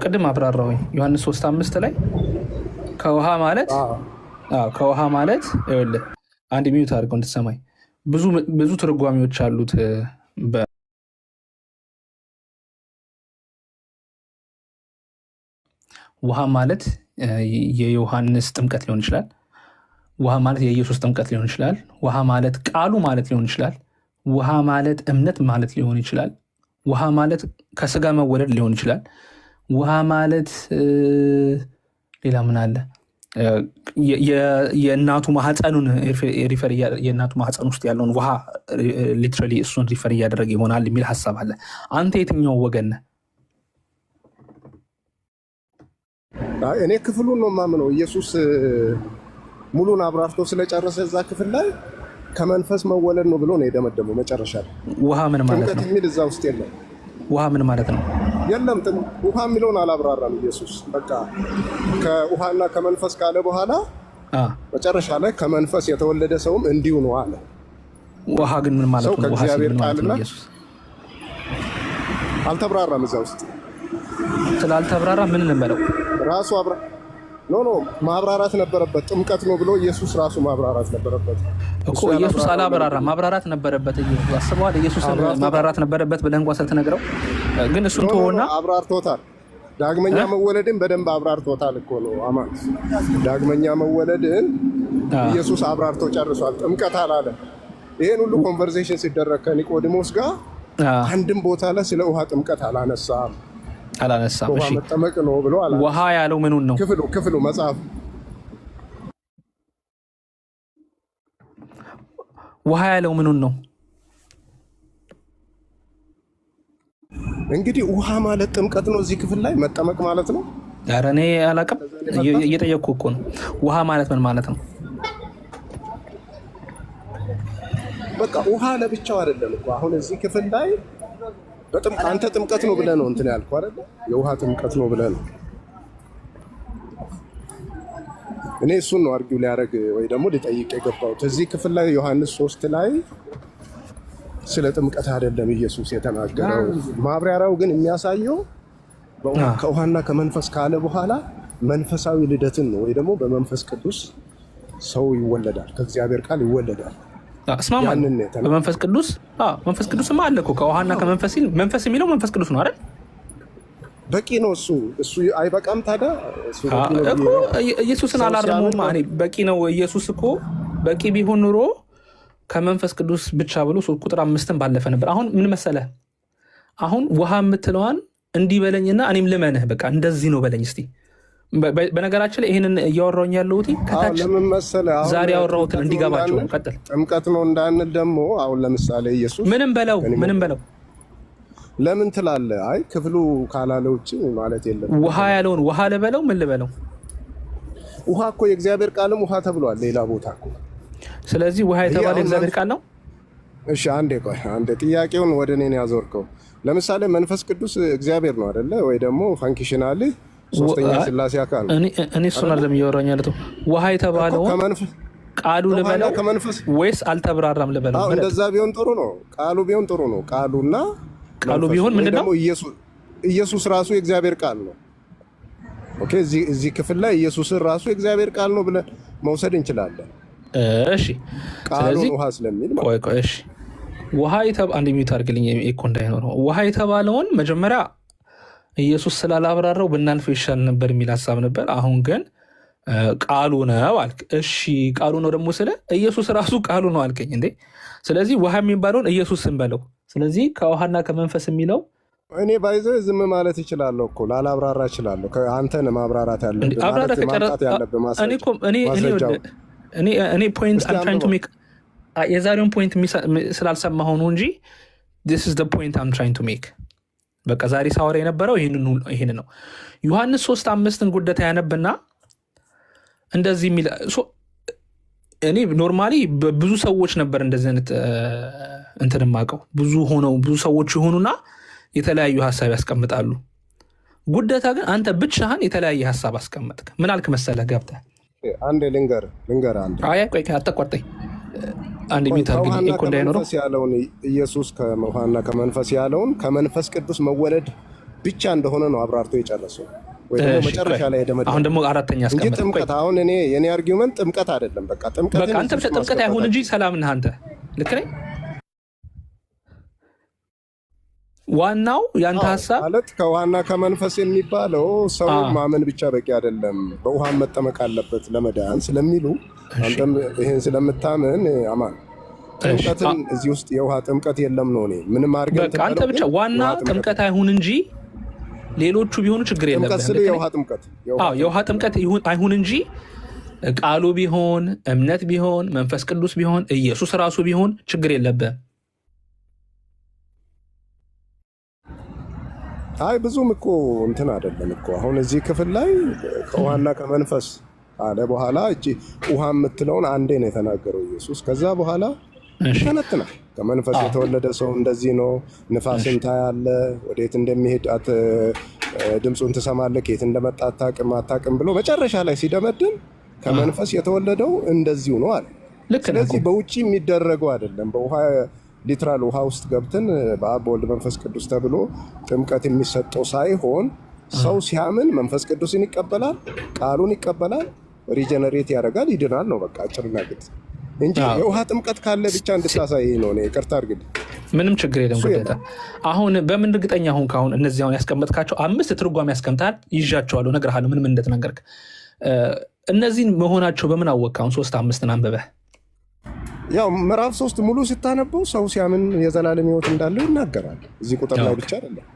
ቅድም አብራራሁኝ። ዮሐንስ 3:5 ላይ ከውሃ ማለት ይኸውልህ፣ አንድ ሚዩት አድርገው እንድትሰማኝ። ብዙ ትርጓሜዎች አሉት። ውሃ ማለት የዮሐንስ ጥምቀት ሊሆን ይችላል። ውሃ ማለት የኢየሱስ ጥምቀት ሊሆን ይችላል። ውሃ ማለት ቃሉ ማለት ሊሆን ይችላል። ውሃ ማለት እምነት ማለት ሊሆን ይችላል። ውሃ ማለት ከስጋ መወለድ ሊሆን ይችላል። ውሃ ማለት ሌላ ምን አለ? የእናቱ ማህፀኑን ሪፈር የእናቱ ማህፀን ውስጥ ያለውን ውሃ ሊትራሊ እሱን ሪፈር እያደረገ ይሆናል የሚል ሀሳብ አለ። አንተ የትኛው ወገን ነህ? እኔ ክፍሉን ነው የማምነው። ኢየሱስ ሙሉን አብራርቶ ስለጨረሰ እዛ ክፍል ላይ ከመንፈስ መወለድ ነው ብሎ ነው የደመደመው መጨረሻ ላይ። ውሃ ምን ማለት ነው የሚል እዛ ውስጥ የለም። ውሃ ምን ማለት ነው? የለም ውሃ የሚለውን አላብራራም ኢየሱስ። በቃ ከውሃና ከመንፈስ ካለ በኋላ መጨረሻ ላይ ከመንፈስ የተወለደ ሰውም እንዲሁ ነው አለ። ውሃ ግን ምን ማለት ነው? ከእግዚአብሔር ቃልና አልተብራራም። እዛ ውስጥ ስላልተብራራ ምን እንበለው? ራሱ ማብራራት ነበረበት። ጥምቀት ነው ብሎ ኢየሱስ ራሱ ማብራራት ነበረበት እኮ። ኢየሱስ አላብራራም፣ ማብራራት ነበረበት። አስበዋል። ኢየሱስ ማብራራት ነበረበት ብለህ እንኳን ስትነግረው ግን እሱን ተወውና አብራርቶታል። ዳግመኛ መወለድን በደንብ አብራርቶታል እኮ ነው አማን። ዳግመኛ መወለድን ኢየሱስ አብራርቶ ጨርሷል። ጥምቀት አላለ። ይሄን ሁሉ ኮንቨርሴሽን ሲደረግ ከኒቆዲሞስ ጋር አንድም ቦታ ላይ ስለ ውሃ ጥምቀት አላነሳም። ውሃ መጠመቅ ነው ብሎ አላ። ውሃ ያለው ምኑን ነው? ክፍሉ መጽሐፍ ውሃ ያለው ምኑን ነው? እንግዲህ ውሃ ማለት ጥምቀት ነው። እዚህ ክፍል ላይ መጠመቅ ማለት ነው። ኧረ እኔ አላውቅም፣ እየጠየቅኩ እኮ ነው። ውሃ ማለት ምን ማለት ነው? በቃ ውሃ ለብቻው አይደለም እኮ አሁን እዚህ ክፍል ላይ አንተ ጥምቀት ነው ብለህ ነው እንትን ያልኩህ አይደለ? የውሃ ጥምቀት ነው ብለህ ነው። እኔ እሱን ነው አርጊው ሊያደርግ ወይ ደግሞ ሊጠይቅ የገባሁት። እዚህ ክፍል ላይ ዮሐንስ 3 ላይ ስለ ጥምቀት አይደለም ኢየሱስ የተናገረው። ማብራሪያው ግን የሚያሳየው ከውሃና ከመንፈስ ካለ በኋላ መንፈሳዊ ልደትን ነው ወይ ደግሞ በመንፈስ ቅዱስ ሰው ይወለዳል፣ ከእግዚአብሔር ቃል ይወለዳል። እስማማለሁ። በመንፈስ ቅዱስ መንፈስ ቅዱስማ አለ እኮ ከውሃና ከመንፈስ ሲል መንፈስ የሚለው መንፈስ ቅዱስ ነው አይደል? በቂ ነው እሱ አይበቃም ታዲያ? እኮ ኢየሱስን አላርመውም። በቂ ነው። ኢየሱስ እኮ በቂ ቢሆን ኑሮ ከመንፈስ ቅዱስ ብቻ ብሎ ቁጥር 5 ባለፈ ነበር። አሁን ምን መሰለህ? አሁን ውሃ የምትለዋን እንዲህ በለኝና እኔም ልመንህ፣ በቃ እንደዚህ ነው በለኝ እስቲ። በነገራችን ላይ ይህንን እያወራሁኝ ያለሁት ከታች ዛሬ ያወራሁትን እንዲገባቸው ነው። ቀጥል። ጥምቀት ነው እንዳንል ደግሞ አሁን ለምሳሌ ኢየሱስ ምንም በለው ለምን ትላለህ? አይ ክፍሉ ካላለ ውጭ ማለት የለም። ውሃ ያለውን ውሃ ልበለው ምን ልበለው? ውሃ እኮ የእግዚአብሔር ቃልም ውሃ ተብሏል ሌላ ቦታ እኮ። ስለዚህ ውሃ የተባለ የእግዚአብሔር ቃል ነው። እሺ አንዴ ጥያቄውን ወደ እኔ ያዞርከው። ለምሳሌ መንፈስ ቅዱስ እግዚአብሔር ነው አይደለ? ወይ ደግሞ ፋንክሽናል ሶስተኛ ስላሴ አካል ነው። እኔ እሱን አይደለም እያወራኝ ያለሁት። ውሃ የተባለው ቃሉ ልበለው ወይስ አልተብራራም ልበለው? እንደዛ ቢሆን ጥሩ ነው። ቃሉ ቢሆን ጥሩ ነው። ቃሉ ቢሆን ምንድነው? ኢየሱስ ራሱ የእግዚአብሔር ቃል ነው። ኦኬ፣ እዚህ ክፍል ላይ ኢየሱስን ራሱ የእግዚአብሔር ቃል ነው ብለን መውሰድ እንችላለን። እሺ፣ ቃሉን ውሃ ስለሚል ቆይ፣ እሺ፣ ውሃ አንድ ሚዩት አድርግልኝ እኮ እንዳይኖር። ውሃ የተባለውን መጀመሪያ ኢየሱስ ስላላብራራው ብናልፈው ይሻል ነበር የሚል ሀሳብ ነበር። አሁን ግን ቃሉ ነው አልክ። እሺ ቃሉ ነው ደግሞ ስለ ኢየሱስ ራሱ ቃሉ ነው አልከኝ እንዴ። ስለዚህ ውሃ የሚባለውን ኢየሱስ እንበለው። ስለዚህ ከውሃና ከመንፈስ የሚለው እኔ ባይዘው ዝም ማለት ይችላለሁ እኮ ላላብራራ ይችላለሁ። አንተን ማብራራት ያለብህ ማምጣት ያለብህ እኔ ፖይንት አም ትራይንግ ቱ ሜክ የዛሬውን ፖይንት ስላልሰማሁ ነው እንጂ this is the point I'm trying to make። በቃ ዛሬ ሳወራ የነበረው ይህን ነው። ዮሐንስ 3:5 ጉደታ ያነብና እንደዚህ የሚል እኔ ኖርማሊ ብዙ ሰዎች ነበር እንደዚህ አይነት እንትን የማውቀው ብዙ ሰዎች የሆኑና የተለያዩ ሀሳብ ያስቀምጣሉ። ጉደታ ግን አንተ ብቻህን የተለያየ ሀሳብ አስቀመጥክ። ምን አልክ መሰለህ ገብተህ አንድ ልንገር አንድ ቆይ አታቋርጠኝ። አንድ የሚታርግልኝ እኮ እንዳይኖረው ያለውን ኢየሱስ ከውሃና ከመንፈስ ያለውን ከመንፈስ ቅዱስ መወለድ ብቻ እንደሆነ ነው አብራርቶ የጨረሰው። ወይ ደግሞ መጨረሻ ላይ ደመደ። አሁን ደግሞ አራተኛ አስቀመጠ እንጂ ጥምቀት አሁን የኔ አርጊውመንት ጥምቀት አይደለም። በቃ አንተ ብቻ ጥምቀት አይሁን እንጂ ሰላም ነህ አንተ። ልክ ነኝ። ዋናው ያንተ ሀሳብ ማለት ከውሃና ከመንፈስ የሚባለው ሰው ማመን ብቻ በቂ አይደለም፣ በውሃ መጠመቅ አለበት ለመዳን ስለሚሉ አንተም ይሄን ስለምታምን አማን ጥምቀትን እዚህ ውስጥ የውሃ ጥምቀት የለም ነው። እኔ ምንም አድርገን በቃ አንተ ብቻ ዋና ጥምቀት አይሁን እንጂ ሌሎቹ ቢሆኑ ችግር የለም። የውሃ ጥምቀት አይሁን እንጂ ቃሉ ቢሆን እምነት ቢሆን መንፈስ ቅዱስ ቢሆን ኢየሱስ ራሱ ቢሆን ችግር የለብህም። አይ ብዙም እኮ እንትን አይደለም እኮ አሁን እዚህ ክፍል ላይ ከውሃና ከመንፈስ አለ። በኋላ እቺ ውሃ የምትለውን አንዴ ነው የተናገረው ኢየሱስ። ከዛ በኋላ ተነተና ከመንፈስ የተወለደ ሰው እንደዚህ ነው፣ ንፋስን ታያለህ፣ ወዴት እንደሚሄድ ድምፁን ትሰማለህ፣ ከየት እንደመጣ አታውቅም ብሎ መጨረሻ ላይ ሲደመድም ከመንፈስ የተወለደው እንደዚሁ ነው አለ። ስለዚህ በውጪ የሚደረገው አይደለም። በውሃ ሊትራል ውሃ ውስጥ ገብተን በአብ በወልድ መንፈስ ቅዱስ ተብሎ ጥምቀት የሚሰጠው ሳይሆን ሰው ሲያምን መንፈስ ቅዱስን ይቀበላል፣ ቃሉን ይቀበላል፣ ሪጀነሬት ያደርጋል፣ ይድናል ነው በቃ አጭርና ግልጽ እንጂ የውሃ ጥምቀት ካለ ብቻ እንድታሳይ ነው። እኔ ይቅርታ አድርግልኝ። ምንም ችግር የለም። ጉዳታ አሁን በምን እርግጠኛ አሁን ካሁን እነዚህ አሁን ያስቀመጥካቸው 5 ትርጓሜ ያስቀምጣል ይዣቸዋለሁ፣ እነግርሃለሁ ምን እንደተናገርክ። እነዚህን መሆናቸው በምን አወቅህ? አሁን 3-5 አንብበህ ያው ምዕራፍ 3 ሙሉ ስታነበው ሰው ሲያምን የዘላለም ሕይወት እንዳለው ይናገራል። እዚህ ቁጥር ላይ ብቻ አይደለም።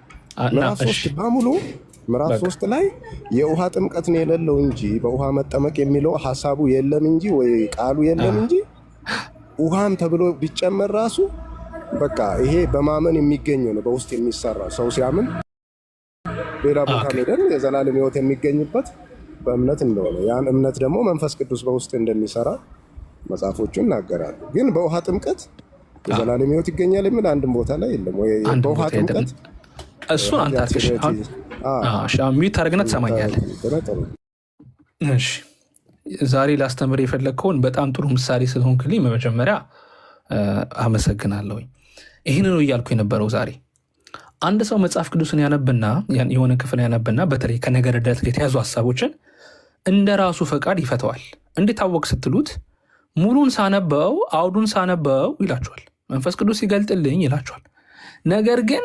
ምዕራፍ 3 በሙሉ ምዕራፍ 3 ላይ የውሃ ጥምቀት ነው የሌለው እንጂ በውሃ መጠመቅ የሚለው ሐሳቡ የለም እንጂ ወይ ቃሉ የለም እንጂ ውሃም ተብሎ ቢጨመር ራሱ በቃ ይሄ በማመን የሚገኘው ነው፣ በውስጥ የሚሰራ ሰው ሲያምን ሌላ ቦታ ሄደን የዘላለም ሕይወት የሚገኝበት በእምነት እንደሆነ ያን እምነት ደግሞ መንፈስ ቅዱስ በውስጥ እንደሚሰራ መጽሐፎቹ ይናገራሉ። ግን በውሃ ጥምቀት የዘላለም ሕይወት ይገኛል የሚል አንድም ቦታ ላይ የለም። ወይ በውሃ ጥምቀት እሱን አንተ ሚዩት አድርገህ ትሰማኛለህ። እሺ ዛሬ ላስተምር የፈለግከውን በጣም ጥሩ ምሳሌ ስለሆንክልኝ በመጀመሪያ አመሰግናለሁኝ። ይህን ነው እያልኩ የነበረው። ዛሬ አንድ ሰው መጽሐፍ ቅዱስን ያነብና የሆነ ክፍል ያነብና በተለይ ከነገረ ድነት የተያዙ ሀሳቦችን እንደ ራሱ ፈቃድ ይፈተዋል። እንዴት አወቅ ስትሉት ሙሉን ሳነበው አውዱን ሳነበው ይላቸዋል፣ መንፈስ ቅዱስ ይገልጥልኝ ይላቸዋል። ነገር ግን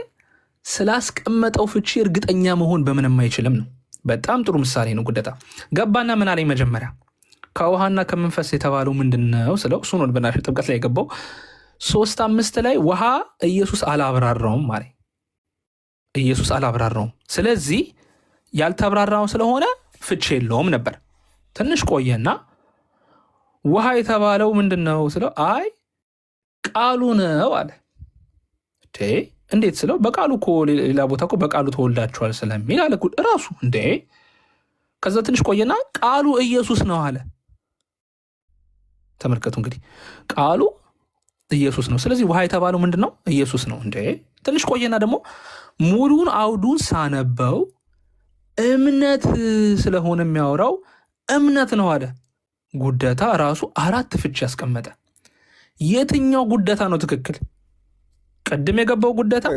ስላስቀመጠው ፍቺ እርግጠኛ መሆን በምንም አይችልም ነው። በጣም ጥሩ ምሳሌ ነው። ጉደታ ገባና ምን አለኝ መጀመሪያ ከውሃና ከመንፈስ የተባለው ምንድን ነው ስለው እሱ ነው በናሽ ጥምቀት ላይ የገባው 3:5 ላይ ውሃ ኢየሱስ አላብራራውም ማለት ኢየሱስ አላብራራውም። ስለዚህ ያልተብራራው ስለሆነ ፍቺ የለውም ነበር። ትንሽ ቆየና ውሃ የተባለው ምንድን ነው ስለው አይ ቃሉ ነው አለ። እንዴት ስለው በቃሉ እኮ ሌላ ቦታ እኮ በቃሉ ተወልዳችኋል ስለሚል አለ እራሱ እንዴ። ከዛ ትንሽ ቆየና ቃሉ ኢየሱስ ነው አለ። ተመልከቱ እንግዲህ ቃሉ ኢየሱስ ነው። ስለዚህ ውሃ የተባለው ምንድን ነው? ኢየሱስ ነው እንዴ። ትንሽ ቆየና ደግሞ ሙሉን አውዱን ሳነበው እምነት ስለሆነ የሚያወራው እምነት ነው አለ። ጉደታ ራሱ 4 ፍቺ ያስቀመጠ። የትኛው ጉደታ ነው ትክክል? ቅድም የገባው ጉደታ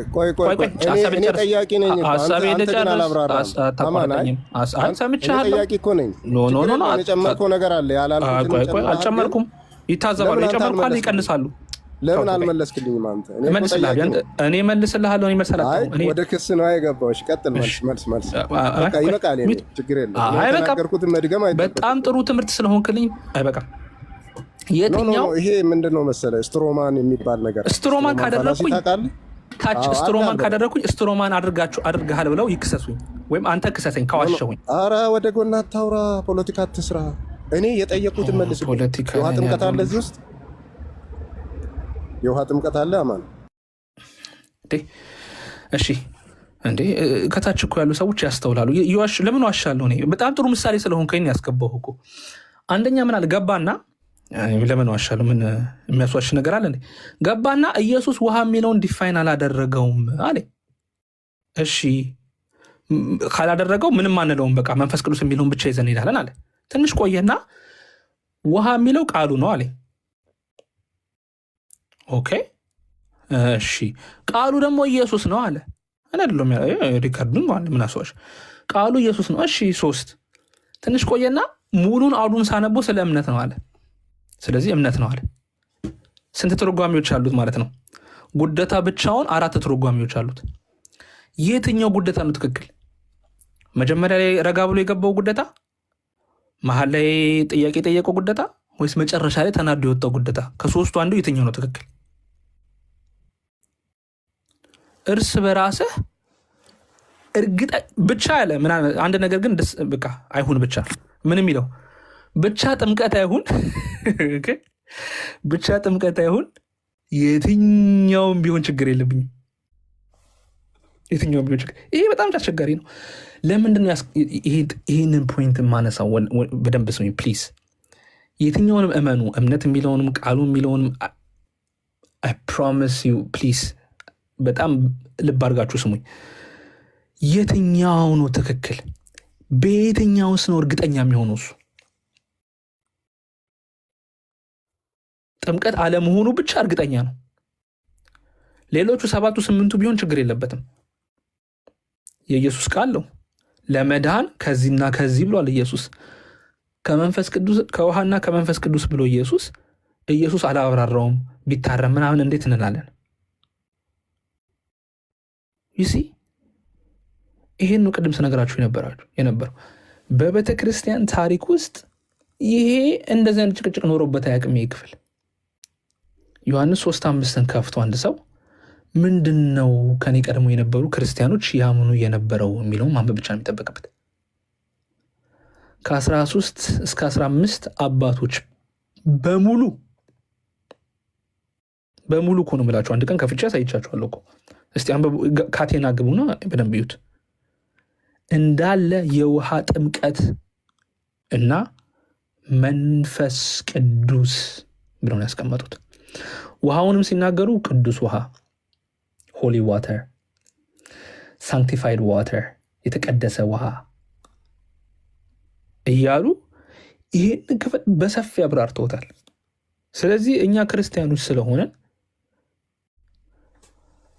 አልጨመርኩም። ይታዘባሉ። የጨመርኩ ካለ ይቀንሳሉ። ለምን አልመለስክልኝም አንተ? እኔ መልስልሃለሁ። ወደ ክስ ነው የገባሁሽ። ቀጥል። መልስ በቃ ይበቃል። ችግር የለም። የተናገርኩትን መድገም አይደለም። በጣም ጥሩ ትምህርት ስለሆንክልኝ አይበቃም። የትኛው ይሄ ምንድነው መሰለህ ስትሮማን የሚባል ነገር ስትሮማን ካደረኩኝ ታች ስትሮማን ካደረኩኝ ስትሮማን አድርገሃል ብለው ይክሰሱኝ፣ ወይም አንተ ክሰሰኝ ካዋሸሁኝ። ኧረ ወደ ጎና አታውራ፣ ፖለቲካ አትስራ። እኔ የጠየቁትን መልስ። የውሃ ጥምቀት አለ እዚህ ውስጥ? የውሃ ጥምቀት አለ አማን? እሺ እንዴ ከታች እኮ ያሉ ሰዎች ያስተውላሉ። ለምን ዋሻለሁ? እኔ በጣም ጥሩ ምሳሌ ስለሆንከኝ ያስገባሁ እኮ። አንደኛ ምን አለ ገባና፣ ለምን ዋሻለሁ? ምን የሚያስዋሽ ነገር አለ? ገባና ኢየሱስ ውሃ የሚለውን ዲፋይን አላደረገውም አለ። እሺ ካላደረገው ምንም አንለውም፣ በቃ መንፈስ ቅዱስ የሚለውን ብቻ ይዘን ሄዳለን አለ። ትንሽ ቆየና ውሃ የሚለው ቃሉ ነው አለ። ኦኬ እሺ ቃሉ ደግሞ ኢየሱስ ነው አለ። እኔ አይደለም ሪካርዱን ማለት ምን አስዋሽ፣ ቃሉ ኢየሱስ ነው። እሺ 3 ትንሽ ቆየና ሙሉን አውዱን ሳነቦ ስለ እምነት ነው አለ። ስለዚህ እምነት ነው አለ። ስንት ትርጓሜዎች አሉት ማለት ነው? ጉደታ ብቻውን 4 ትርጓሜዎች አሉት። የትኛው ጉደታ ነው ትክክል? መጀመሪያ ላይ ረጋ ብሎ የገባው ጉደታ፣ መሀል ላይ ጥያቄ የጠየቀው ጉደታ፣ ወይስ መጨረሻ ላይ ተናዶ የወጣው ጉደታ? ከሶስቱ አንዱ የትኛው ነው ትክክል? እርስ በራስህ እርግጠ ብቻ ያለ አንድ ነገር ግን በቃ አይሁን ብቻ ምን የሚለው ብቻ ጥምቀት አይሁን ብቻ ጥምቀት አይሁን፣ የትኛውም ቢሆን ችግር የለብኝም። የትኛውም ቢሆን ችግር። ይሄ በጣም አስቸጋሪ ነው። ለምንድን ነው ይህንን ፖይንት የማነሳው? በደንብ ስሙኝ ፕሊዝ። የትኛውንም እመኑ፣ እምነት የሚለውንም ቃሉ የሚለውንም አይ ፕሮሚስ ዩ ፕሊዝ፣ በጣም ልብ አድርጋችሁ ስሙኝ። የትኛው ነው ትክክል? በየትኛውስ ነው እርግጠኛ የሚሆነው? እሱ ጥምቀት አለመሆኑ ብቻ እርግጠኛ ነው። ሌሎቹ 7ቱ 8ቱ ቢሆን ችግር የለበትም። የኢየሱስ ቃል ነው ለመዳን ከዚህና ከዚህ ብሏል ኢየሱስ። ከመንፈስ ቅዱስ ከውሃና ከመንፈስ ቅዱስ ብሎ ኢየሱስ አላብራራውም። ቢታረም ምናምን እንዴት እንላለን? ይሲ ይሄን ነው ቅድም ስነግራችሁ የነበረው። በቤተ ክርስቲያን ታሪክ ውስጥ ይሄ እንደዚህ አይነት ጭቅጭቅ ኖሮበት አያውቅም። ይሄ ክፍል ዮሐንስ 3:5 ከፍቶ አንድ ሰው ምንድን ነው ከኔ ቀድሞ የነበሩ ክርስቲያኖች ያምኑ የነበረው የሚለውን ማንበብ ብቻ ነው የሚጠበቅበት። ከ13 እስከ 15 አባቶች በሙሉ እኮ ነው የምላችሁ። አንድ ቀን ከፍቼ አሳይቻችኋለሁ እኮ። እስቲ ካቴና ግቡና በደንብ እዩት። እንዳለ የውሃ ጥምቀት እና መንፈስ ቅዱስ ብለው ነው ያስቀመጡት። ውሃውንም ሲናገሩ ቅዱስ ውሃ ሆሊ ዋተር፣ ሳንክቲፋይድ ዋተር፣ የተቀደሰ ውሃ እያሉ ይህን ክፍል በሰፊ አብራርተውታል። ስለዚህ እኛ ክርስቲያኖች ስለሆነን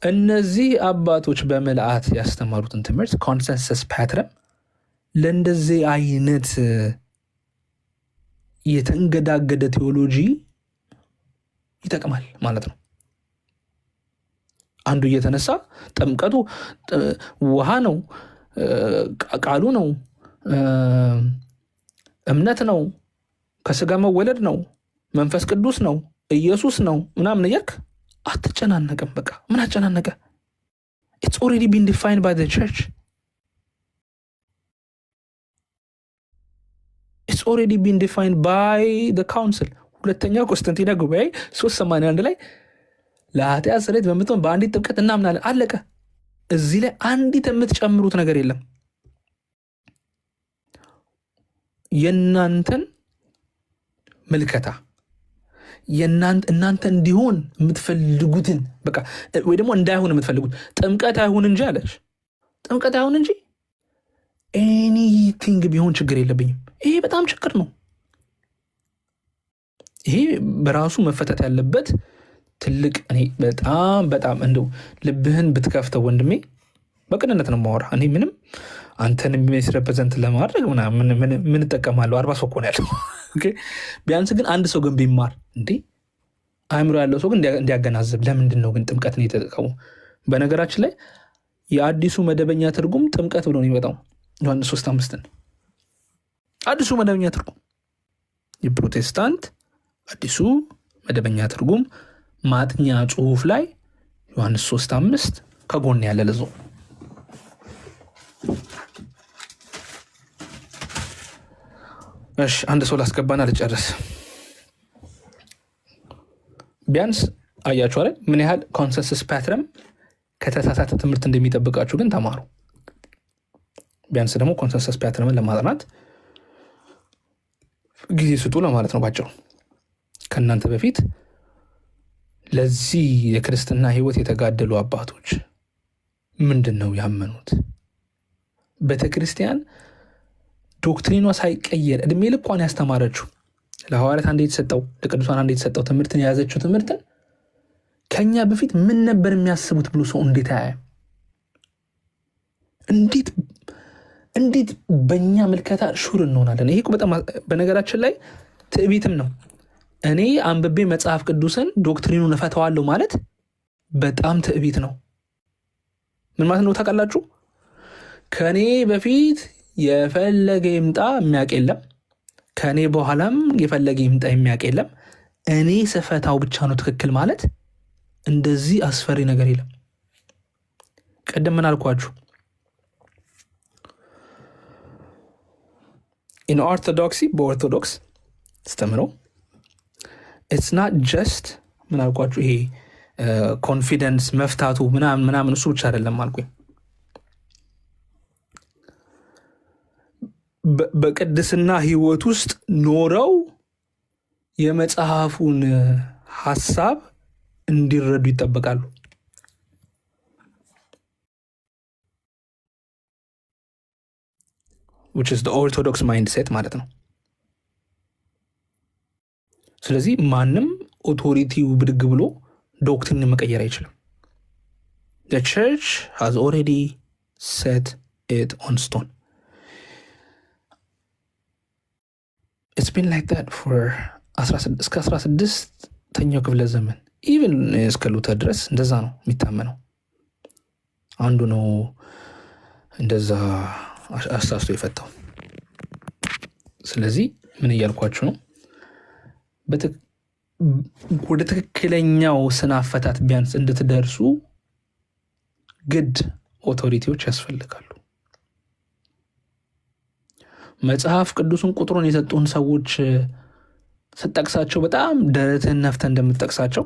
እነዚህ አባቶች በምልአት ያስተማሩትን ትምህርት ኮንሰንሰስ ፓትረን ለእንደዚህ አይነት የተንገዳገደ ቴዎሎጂ ይጠቅማል ማለት ነው። አንዱ እየተነሳ ጥምቀቱ ውሃ ነው፣ ቃሉ ነው፣ እምነት ነው፣ ከስጋ መወለድ ነው፣ መንፈስ ቅዱስ ነው፣ ኢየሱስ ነው ምናምን እያልክ አትጨናነቅም። በቃ ምን አጨናነቀ? It's already been defined by the church. It's already been defined by the council. ሁለተኛው ቆስጠንጢና ጉባኤ 381 ላይ ለኃጢአት ስርየት በምትሆን በአንዲት ጥምቀት እናምናለን። አለቀ። እዚህ ላይ አንዲት የምትጨምሩት ነገር የለም። የእናንተን ምልከታ እናንተ እንዲሆን የምትፈልጉትን በቃ ወይ ደግሞ እንዳይሆን የምትፈልጉት ጥምቀት አይሁን እንጂ አለች። ጥምቀት አይሁን እንጂ ኤኒቲንግ ቢሆን ችግር የለብኝም። ይሄ በጣም ችግር ነው። ይሄ በራሱ መፈታት ያለበት ትልቅ እኔ በጣም እንደው ልብህን ብትከፍተው ወንድሜ፣ በቅንነት ነው የማወራ። እኔ ምንም አንተን ሚስ ሬፕሬዘንት ለማድረግ ምን እጠቀማለሁ? 40 ሰው እኮ ነው ያለው። ቢያንስ ግን አንድ ሰው ግን ቢማር እንዴ አእምሮ ያለው ሰው ግን እንዲያገናዝብ ለምንድን ነው ግን ጥምቀትን የተጠቀሙ? በነገራችን ላይ የአዲሱ መደበኛ ትርጉም ጥምቀት ብሎ ነው የሚመጣው። ዮሐንስ 3:5 አዲሱ መደበኛ ትርጉም። የፕሮቴስታንት አዲሱ መደበኛ ትርጉም ማጥኛ ጽሑፍ ላይ ዮሐንስ 3:5 ከጎን ያለ ለዞ እሺ፣ አንድ ሰው ላስገባና ልጨርስ። ቢያንስ አያችሁ አይደል ምን ያህል ኮንሰንሰስ ፓትረም ከተሳሳተ ትምህርት እንደሚጠብቃችሁ ግን ተማሩ። ቢያንስ ደግሞ ኮንሰንሰስ ፓትረምን ለማጥናት ጊዜ ስጡ ለማለት ነው ባጭሩ። ከእናንተ በፊት ለዚህ የክርስትና ሕይወት የተጋደሉ አባቶች ምንድን ነው ያመኑት? ቤተክርስቲያን ዶክትሪኗ ሳይቀየር እድሜ ልኳን ያስተማረችው ለሐዋርያት አንዴ የተሰጠው ለቅዱሳን አንዴ የተሰጠው ትምህርትን የያዘችው ትምህርትን ከኛ በፊት ምን ነበር የሚያስቡት ብሎ ሰው እንዴት አያየም? እንዴት በእኛ ምልከታ ሹር እንሆናለን? ይሄ በጣም በነገራችን ላይ ትዕቢትም ነው። እኔ አንብቤ መጽሐፍ ቅዱስን ዶክትሪኑን እፈተዋለሁ ማለት በጣም ትዕቢት ነው። ምን ማለት ነው ታውቃላችሁ? ከእኔ በፊት የፈለገ ይምጣ የሚያውቅ የለም፣ ከእኔ በኋላም የፈለገ ይምጣ የሚያውቅ የለም። እኔ ስፈታው ብቻ ነው ትክክል ማለት እንደዚህ አስፈሪ ነገር የለም። ቀደም ምን አልኳችሁ? ኢን ኦርቶዶክሲ በኦርቶዶክስ ስተምሮ ኢትስ ናት ጀስት ምን አልኳችሁ? ይሄ ኮንፊደንስ መፍታቱ ምናምን እሱ ብቻ አይደለም አልኩኝ። በቅድስና ህይወት ውስጥ ኖረው የመጽሐፉን ሀሳብ እንዲረዱ ይጠበቃሉ። which is the orthodox mindset ማለት ነው። ስለዚህ ማንም ኦቶሪቲው ብድግ ብሎ ዶክትሪን መቀየር አይችልም። the church has already set it on stone. It's been like that for እስከ 16ኛው ክፍለ ዘመን ኢቨን እስከ ሉተር ድረስ እንደዛ ነው የሚታመነው። አንዱ ነው እንደዛ አሳስቶ የፈታው። ስለዚህ ምን እያልኳችሁ ነው? ወደ ትክክለኛው ስነ አፈታት ቢያንስ እንድትደርሱ ግድ ኦቶሪቲዎች ያስፈልጋሉ። መጽሐፍ ቅዱስን ቁጥሩን የሰጡን ሰዎች ስጠቅሳቸው በጣም ደረትህን ነፍተህ እንደምትጠቅሳቸው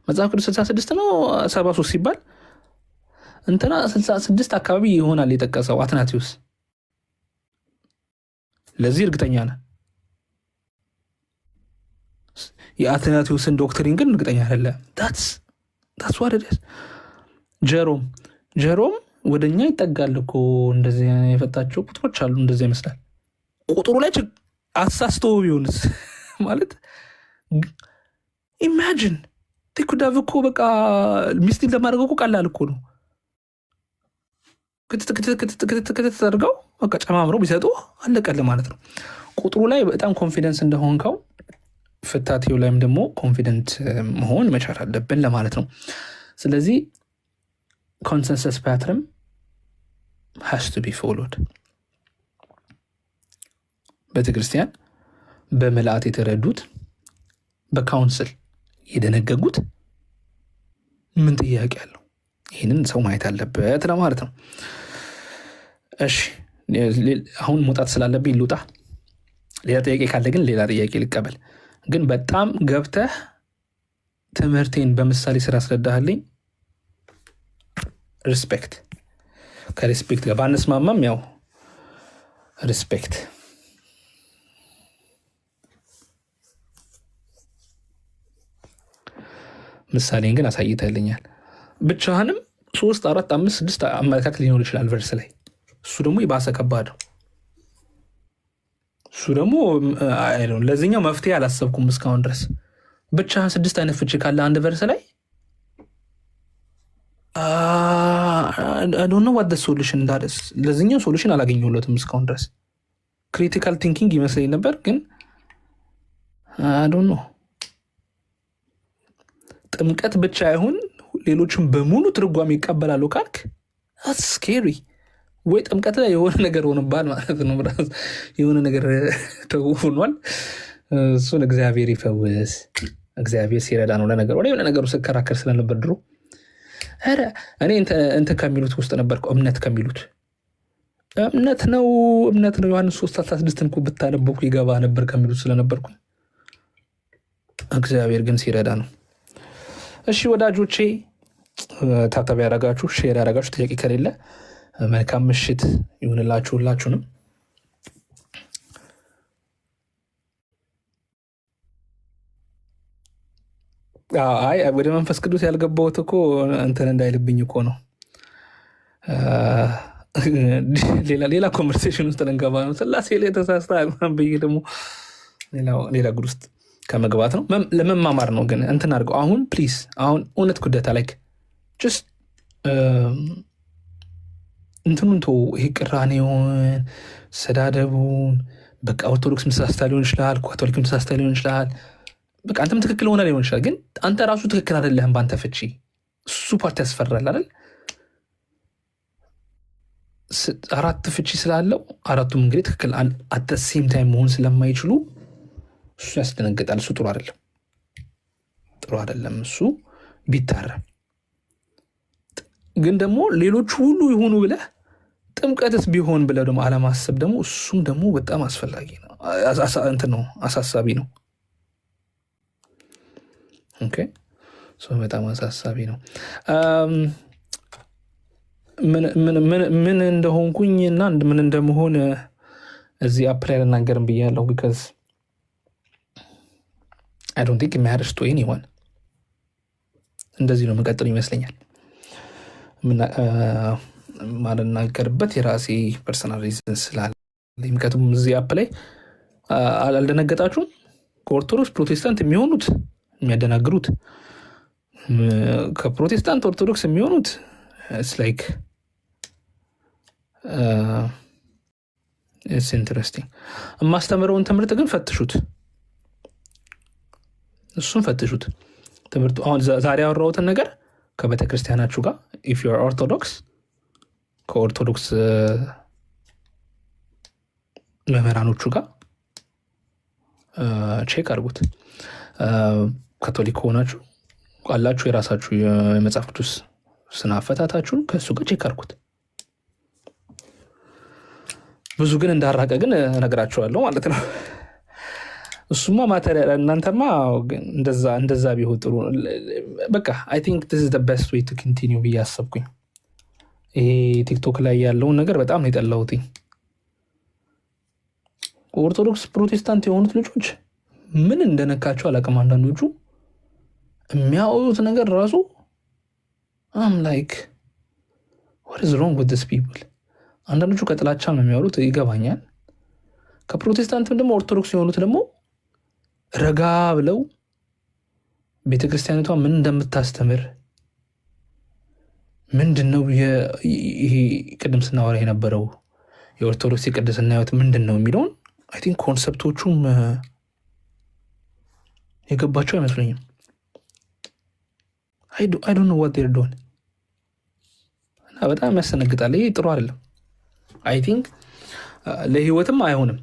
መጽሐፍ ቅዱስ 66 ነው 73 ሲባል እንትና 66 አካባቢ ይሆናል የጠቀሰው አትናቲዩስ። ለዚህ እርግጠኛ ነህ? የአትናቲዩስን ዶክትሪን ግን እርግጠኛ አይደለም። that's what it is። ጀሮም ወደኛ ይጠጋል እኮ እንደዚህ የፈታቸው ቁጥሮች አሉ። እንደዚህ ይመስላል ቁጥሩ ላይ አሳስቶ ቢሆንስ ማለት ኢማጂን ቲኩዳቭ እኮ በቃ ሚስቲል ለማድረግ እኮ ቀላል እኮ ነው። ክትት ተደርገው በቃ ጨማምረው ቢሰጡ አለቀልህ ማለት ነው። ቁጥሩ ላይ በጣም ኮንፊደንስ እንደሆንከው ፍታቴው ላይም ደግሞ ኮንፊደንት መሆን መቻል አለብን ለማለት ነው። ስለዚህ ኮንሰንሰስ ፓትረን has to be followed። ቤተክርስቲያን በምልአት የተረዱት በካውንስል የደነገጉት ምን ጥያቄ አለው? ይህንን ሰው ማየት አለበት ለማለት ነው። እሺ አሁን መውጣት ስላለብኝ ልውጣ። ሌላ ጥያቄ ካለ ግን ሌላ ጥያቄ ልቀበል። ግን በጣም ገብተህ ትምህርቴን በምሳሌ ስራ አስረዳህልኝ። ሪስፔክት። ከሪስፔክት ጋር ባንስማማም ያው ሪስፔክት። ምሳሌን ግን አሳይተህልኛል። ብቻህንም 3 4 5 6 አመለካከት ሊኖር ይችላል ቨርስ ላይ። እሱ ደግሞ የባሰ ከባድ ነው። እሱ ደግሞ ለዚህኛው መፍትሄ አላሰብኩም እስካሁን ድረስ። ብቻህን 6 አይነት ፍቺ ካለ አንድ ቨርስ ላይ I don't know what the solution that is። ለዚህኛው ሶሉሽን አላገኘሁለትም እስካሁን ድረስ። ክሪቲካል ቲንኪንግ ይመስለኝ ነበር ግን I don't know ጥምቀት ብቻ አይሁን ሌሎችም በሙሉ ትርጓሜ ይቀበላሉ ካልክ ስኬሪ ወይ ጥምቀት ላይ የሆነ ነገር ሆነባል ማለት ነው። የሆነ ነገር ተሆኗል። እሱን እግዚአብሔር ይፈውስ። እግዚአብሔር ሲረዳ ነው። ለነገሩ እኔ የሆነ ነገሩ ስከራከር ስለነበር ድሮ እኔ እንትን ከሚሉት ውስጥ ነበርኩ። እምነት ከሚሉት እምነት ነው ዮሐንስ 3:16 እኮ ብታነበኩ ይገባ ነበር ከሚሉት ስለነበርኩ እግዚአብሔር ግን ሲረዳ ነው። እሺ ወዳጆቼ ታብታብ ያደረጋችሁ ሼር ያደረጋችሁ ጥያቄ ከሌለ መልካም ምሽት ይሁንላችሁ ሁላችሁንም። አይ ወደ መንፈስ ቅዱስ ያልገባሁት እኮ እንትን እንዳይልብኝ እኮ ነው። ሌላ ኮንቨርሴሽን ውስጥ ልንገባ ነው። ስላሴ ላይ ተሳስታ ብዬ ደግሞ ሌላ ጉድ ውስጥ ከመግባት ነው። ለመማማር ነው ግን እንትን አድርገው አሁን ፕሊዝ አሁን እውነት ጉደታ ላይክ ጀስት እንትኑን ቶ ይሄ ቅራኔውን ሰዳደቡን በቃ ኦርቶዶክስ ምሳስታ ሊሆን ይችላል፣ ካቶሊክ ምሳስታ ሊሆን ይችላል። በቃ አንተም ትክክል ሆነ ሊሆን ይችላል፣ ግን አንተ ራሱ ትክክል አይደለህም በአንተ ፍቺ። እሱ ፓርቲ ያስፈራል አይደል? 4 ፍቺ ስላለው 4ቱም እንግዲህ ትክክል አት ዘ ሴም ታይም መሆን ስለማይችሉ እሱ ያስደነግጣል። እሱ ጥሩ አይደለም እሱ ቢታረም። ግን ደግሞ ሌሎቹ ሁሉ ይሆኑ ብለህ ጥምቀትስ ቢሆን ብለህ ደግሞ አለማሰብ ደግሞ እሱም ደግሞ በጣም አስፈላጊ ነው፣ እንትን ነው፣ አሳሳቢ ነው። ኦኬ በጣም አሳሳቢ ነው። ምን እንደሆንኩኝ እና ምን እንደመሆን እዚህ አፕላይ ልናገርም ብያለሁ። ቢካዝ አይ ዶንት ቲንክ የሚያደርስ ቶይን ይሆን እንደዚህ ነው መቀጠሉ ይመስለኛል። ማልናገርበት የራሴ ፐርሰናል ሪዝን ስላለ ምክንያቱም እዚህ አፕላይ አልደነገጣችሁም? ከኦርቶዶክስ ፕሮቴስታንት የሚሆኑት የሚያደናግሩት ከፕሮቴስታንት ኦርቶዶክስ የሚሆኑት ላይክ ኢንትረስቲንግ። የማስተምረውን ትምህርት ግን ፈትሹት፣ እሱን ፈትሹት። ትምህርቱ አሁን ዛሬ ያወራሁትን ነገር ከቤተ ክርስቲያናችሁ ጋር ኢፍ ዩ አር ኦርቶዶክስ ከኦርቶዶክስ መምህራኖቹ ጋር ቼክ አድርጉት። ካቶሊክ ከሆናችሁ አላችሁ የራሳችሁ የመጽሐፍ ቅዱስ ስነ አፈታታችሁን ከእሱ ጋር ቼክ አድርጉት። ብዙ ግን እንዳራቀ ግን እነግራችኋለሁ ማለት ነው። እሱማ ማተሪያል እናንተማ እንደዛ ቢሆን ጥሩ። በቃ አይ ቲንክ ዲስ ኢዝ ዘ ቤስት ዌይ ቱ ኮንቲኒው ብዬ አሰብኩኝ። ይሄ ቲክቶክ ላይ ያለውን ነገር በጣም ነው የጠላሁት። ኦርቶዶክስ ፕሮቴስታንት የሆኑት ልጆች ምን እንደነካቸው አላውቅም። አንዳንዶቹ የሚያወሩት ነገር ራሱ አም ላይክ what is wrong with these people። አንዳንዶቹ ከጥላቻ ነው የሚያወሩት፣ ይገባኛል። ከፕሮቴስታንትም ደግሞ ኦርቶዶክስ የሆኑት ደግሞ ረጋ ብለው ቤተክርስቲያኒቷ ምን እንደምታስተምር ምንድን ነው ይሄ ቅድም ስናወራ የነበረው የኦርቶዶክስ የቅድስና ሕይወት ምንድን ነው የሚለውን አይ ቲንክ ኮንሰፕቶቹም የገባቸው አይመስለኝም። I don't know what they're doing። እና በጣም ያስነግጣል። ይሄ ጥሩ አይደለም። አይ ቲንክ ለህይወትም አይሆንም።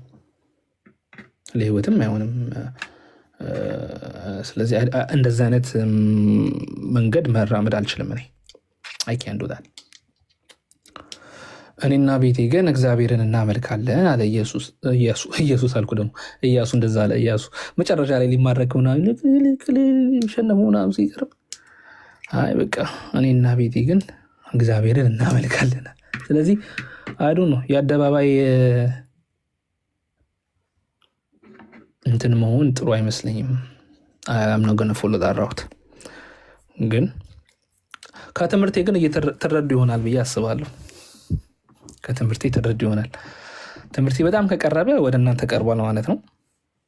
ስለዚህ እንደዚህ አይነት መንገድ መራመድ አልችልም። እኔ አይ ካን ዱ ዳት። እኔና ቤቴ ግን እግዚአብሔርን እናመልካለን አለ ኢየሱስ አልኩ ደግሞ ኢያሱ እንደዛ አለ። ኢያሱ መጨረሻ ላይ ሊማረክ ምናምን ሸነፈው ምናምን ሲቀርብ አይ በቃ እኔና ቤቴ ግን እግዚአብሔርን እናመልካለን። ስለዚህ አይ ዶንት ኖ የአደባባይ እንትን መሆን ጥሩ አይመስለኝም። አም ነው ገና ፎሎ ዳራውት ግን ከትምህርቴ ግን እየተረዱ ይሆናል ብዬ አስባለሁ። ከትምህርቴ ተረዱ ይሆናል። ትምህርቴ በጣም ከቀረበ ወደ እናንተ ቀርቧል ማለት ነው።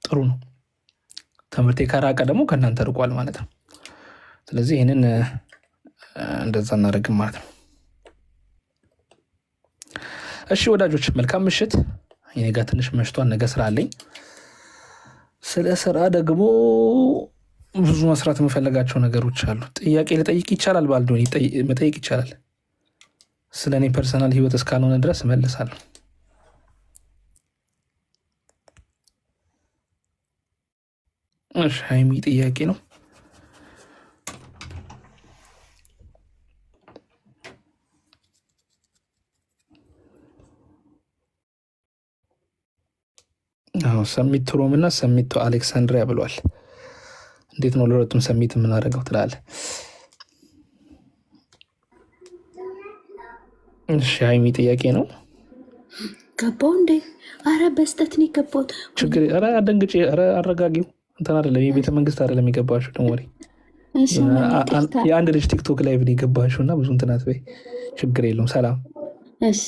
ጥሩ ነው። ትምህርቴ ከራቀ ደግሞ ከእናንተ ርቋል ማለት ነው። ስለዚህ ይህንን እንደዛ እናደርግም ማለት ነው። እሺ ወዳጆች መልካም ምሽት። እኔ ጋር ትንሽ መሽቷል፣ ነገ ስራ አለኝ። ስለ ስራ ደግሞ ብዙ መስራት የምፈለጋቸው ነገሮች አሉ። ጥያቄ ልጠይቅ ይቻላል? ባልዶኒ መጠየቅ ይቻላል? ስለ እኔ ፐርሰናል ህይወት እስካልሆነ ድረስ እመልሳለሁ። እሺ ሀይሚ ጥያቄ ነው። ሰሚት ሮም እና ሰሚት አሌክሳንድሪያ ብሏል። እንዴት ነው ለሁለቱም ሰሚት የምናደርገው ትላለህ? እሺ ሀይሚ ጥያቄ ነው። ገባው እንዴ? አረ በስተት ነው የገባሁት። ችግር ኧረ አደንግጬ ኧረ አረጋጊው። እንትን አይደለም የቤተ መንግስት አይደለም የገባሽው። ደግሞ ወሬ የአንድ ልጅ ቲክቶክ ላይ ብን የገባሽው እና ብዙ እንትናት በይ። ችግር የለውም ሰላም። እሺ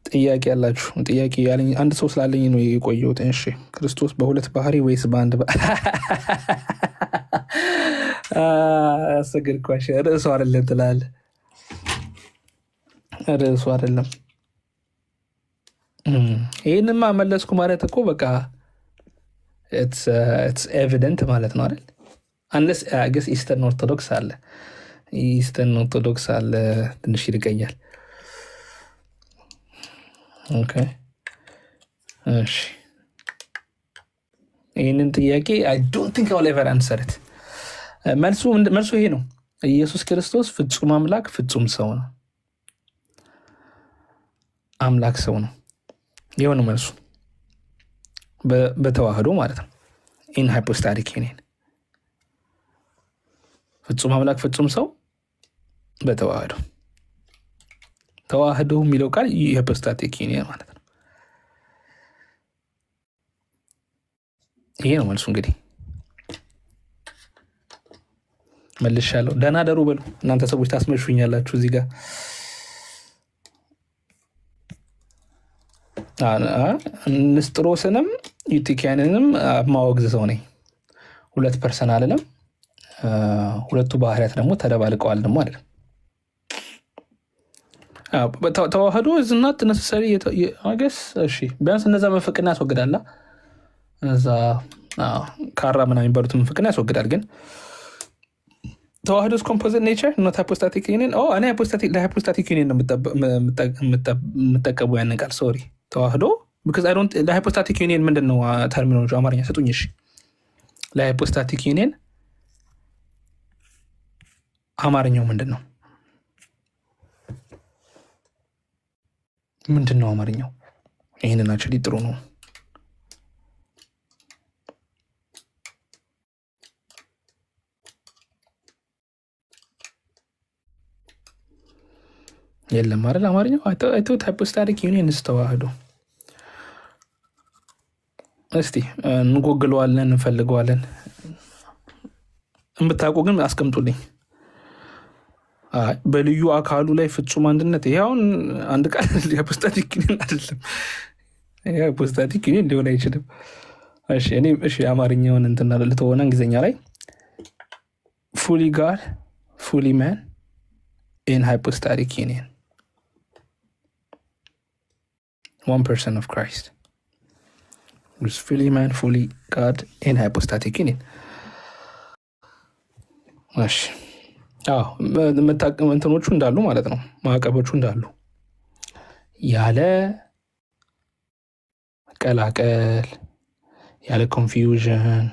ጥያቄ ያላችሁ? ጥያቄ ያለኝ አንድ ሰው ስላለኝ ነው የቆየሁት። እሺ ክርስቶስ በሁለት ባህሪ ወይስ በአንድ አሰግድኳሽ። ርዕሱ አይደለም ትላለህ። ርዕሱ አይደለም። ይህንማ መለስኩ ማለት እኮ በቃ ኢትስ ኤቪደንት ማለት ነው አይደል? አንለስ ገስ ኢስተርን ኦርቶዶክስ አለ። ኢስተርን ኦርቶዶክስ አለ ትንሽ ይርቀኛል። ኦኬ እሺ ይህንን ጥያቄ አይ ዶንት ቲንክ አውል ኤቨር አንሰር ኢት። መልሱ ይሄ ነው። ኢየሱስ ክርስቶስ ፍጹም አምላክ ፍጹም ሰው ነው። አምላክ ሰው ነው። ይኸው ነው መልሱ። በተዋህዶ ማለት ነው። ኢን ሃይፖስታቲክ ዩኒየን ፍጹም አምላክ ፍጹም ሰው በተዋህዶ። ተዋህዶ የሚለው ቃል የሃይፖስታቲክ ዩኒየን ማለት ነው። ይሄ ነው መልሱ። እንግዲህ መልሻለሁ። ደህና ደሩ በሉ እናንተ ሰዎች ታስመሹኛላችሁ እዚህ ጋር። ንስጥሮስንም ዩቲኪያንንም ማወግዝ ሰው ነኝ። ሁለት ፐርሰናልንም ሁለቱ ባህሪያት ደግሞ ተደባልቀዋል ደግሞ አይደለም። ተዋህዶ ዝናት ነሰሰሪ ገስ እሺ ቢያንስ እነዛ መንፍቅና ያስወግዳላ። እዛ ካራ ምናምን የሚባሉት መንፍቅና ያስወግዳል። ግን ተዋህዶ ኮምፖዚት ኔቸር ኖት ሃይፖስታቲክ ዩኒየን። እኔ ለሃይፖስታቲክ ዩኒየን ነው የምጠቀሙ ያንን ቃል ሶሪ። ተዋህዶ ለሃይፖስታቲክ ዩኒየን ምንድን ነው ተርሚኖሎጂ አማርኛ ስጡኝ። እሺ ለሃይፖስታቲክ ዩኒየን አማርኛው ምንድን ነው? ምንድን ነው አማርኛው? ይህንን አችሊ ጥሩ ነው። የለም አይደል አማርኛው። አይቶት ሃይፖስታቲክ ዩኒየን ተዋህዶ። እስቲ እንጎግለዋለን እንፈልገዋለን። የምታውቁ ግን አስቀምጡልኝ። በልዩ አካሉ ላይ ፍጹም አንድነት። ይሄ አሁን አንድ ቃል ሃይፖስታቲክ ዩኒየን አይደለም። ሃይፖስታቲክ ዩኒየን ሊሆን አይችልም። እሺ አማርኛውን እንትና ልትሆነ እንግሊዝኛ ላይ ፉሊ ጋድ ፉሊ ማን ኢን ሃይፖስታቲክ ዩኒየን one person of Christ who's fully man fully God in hypostatic union. እሺ እንትኖቹ እንዳሉ ማለት ነው። ማዕቀቦቹ እንዳሉ ያለ መቀላቀል ያለ ኮንፊውዥን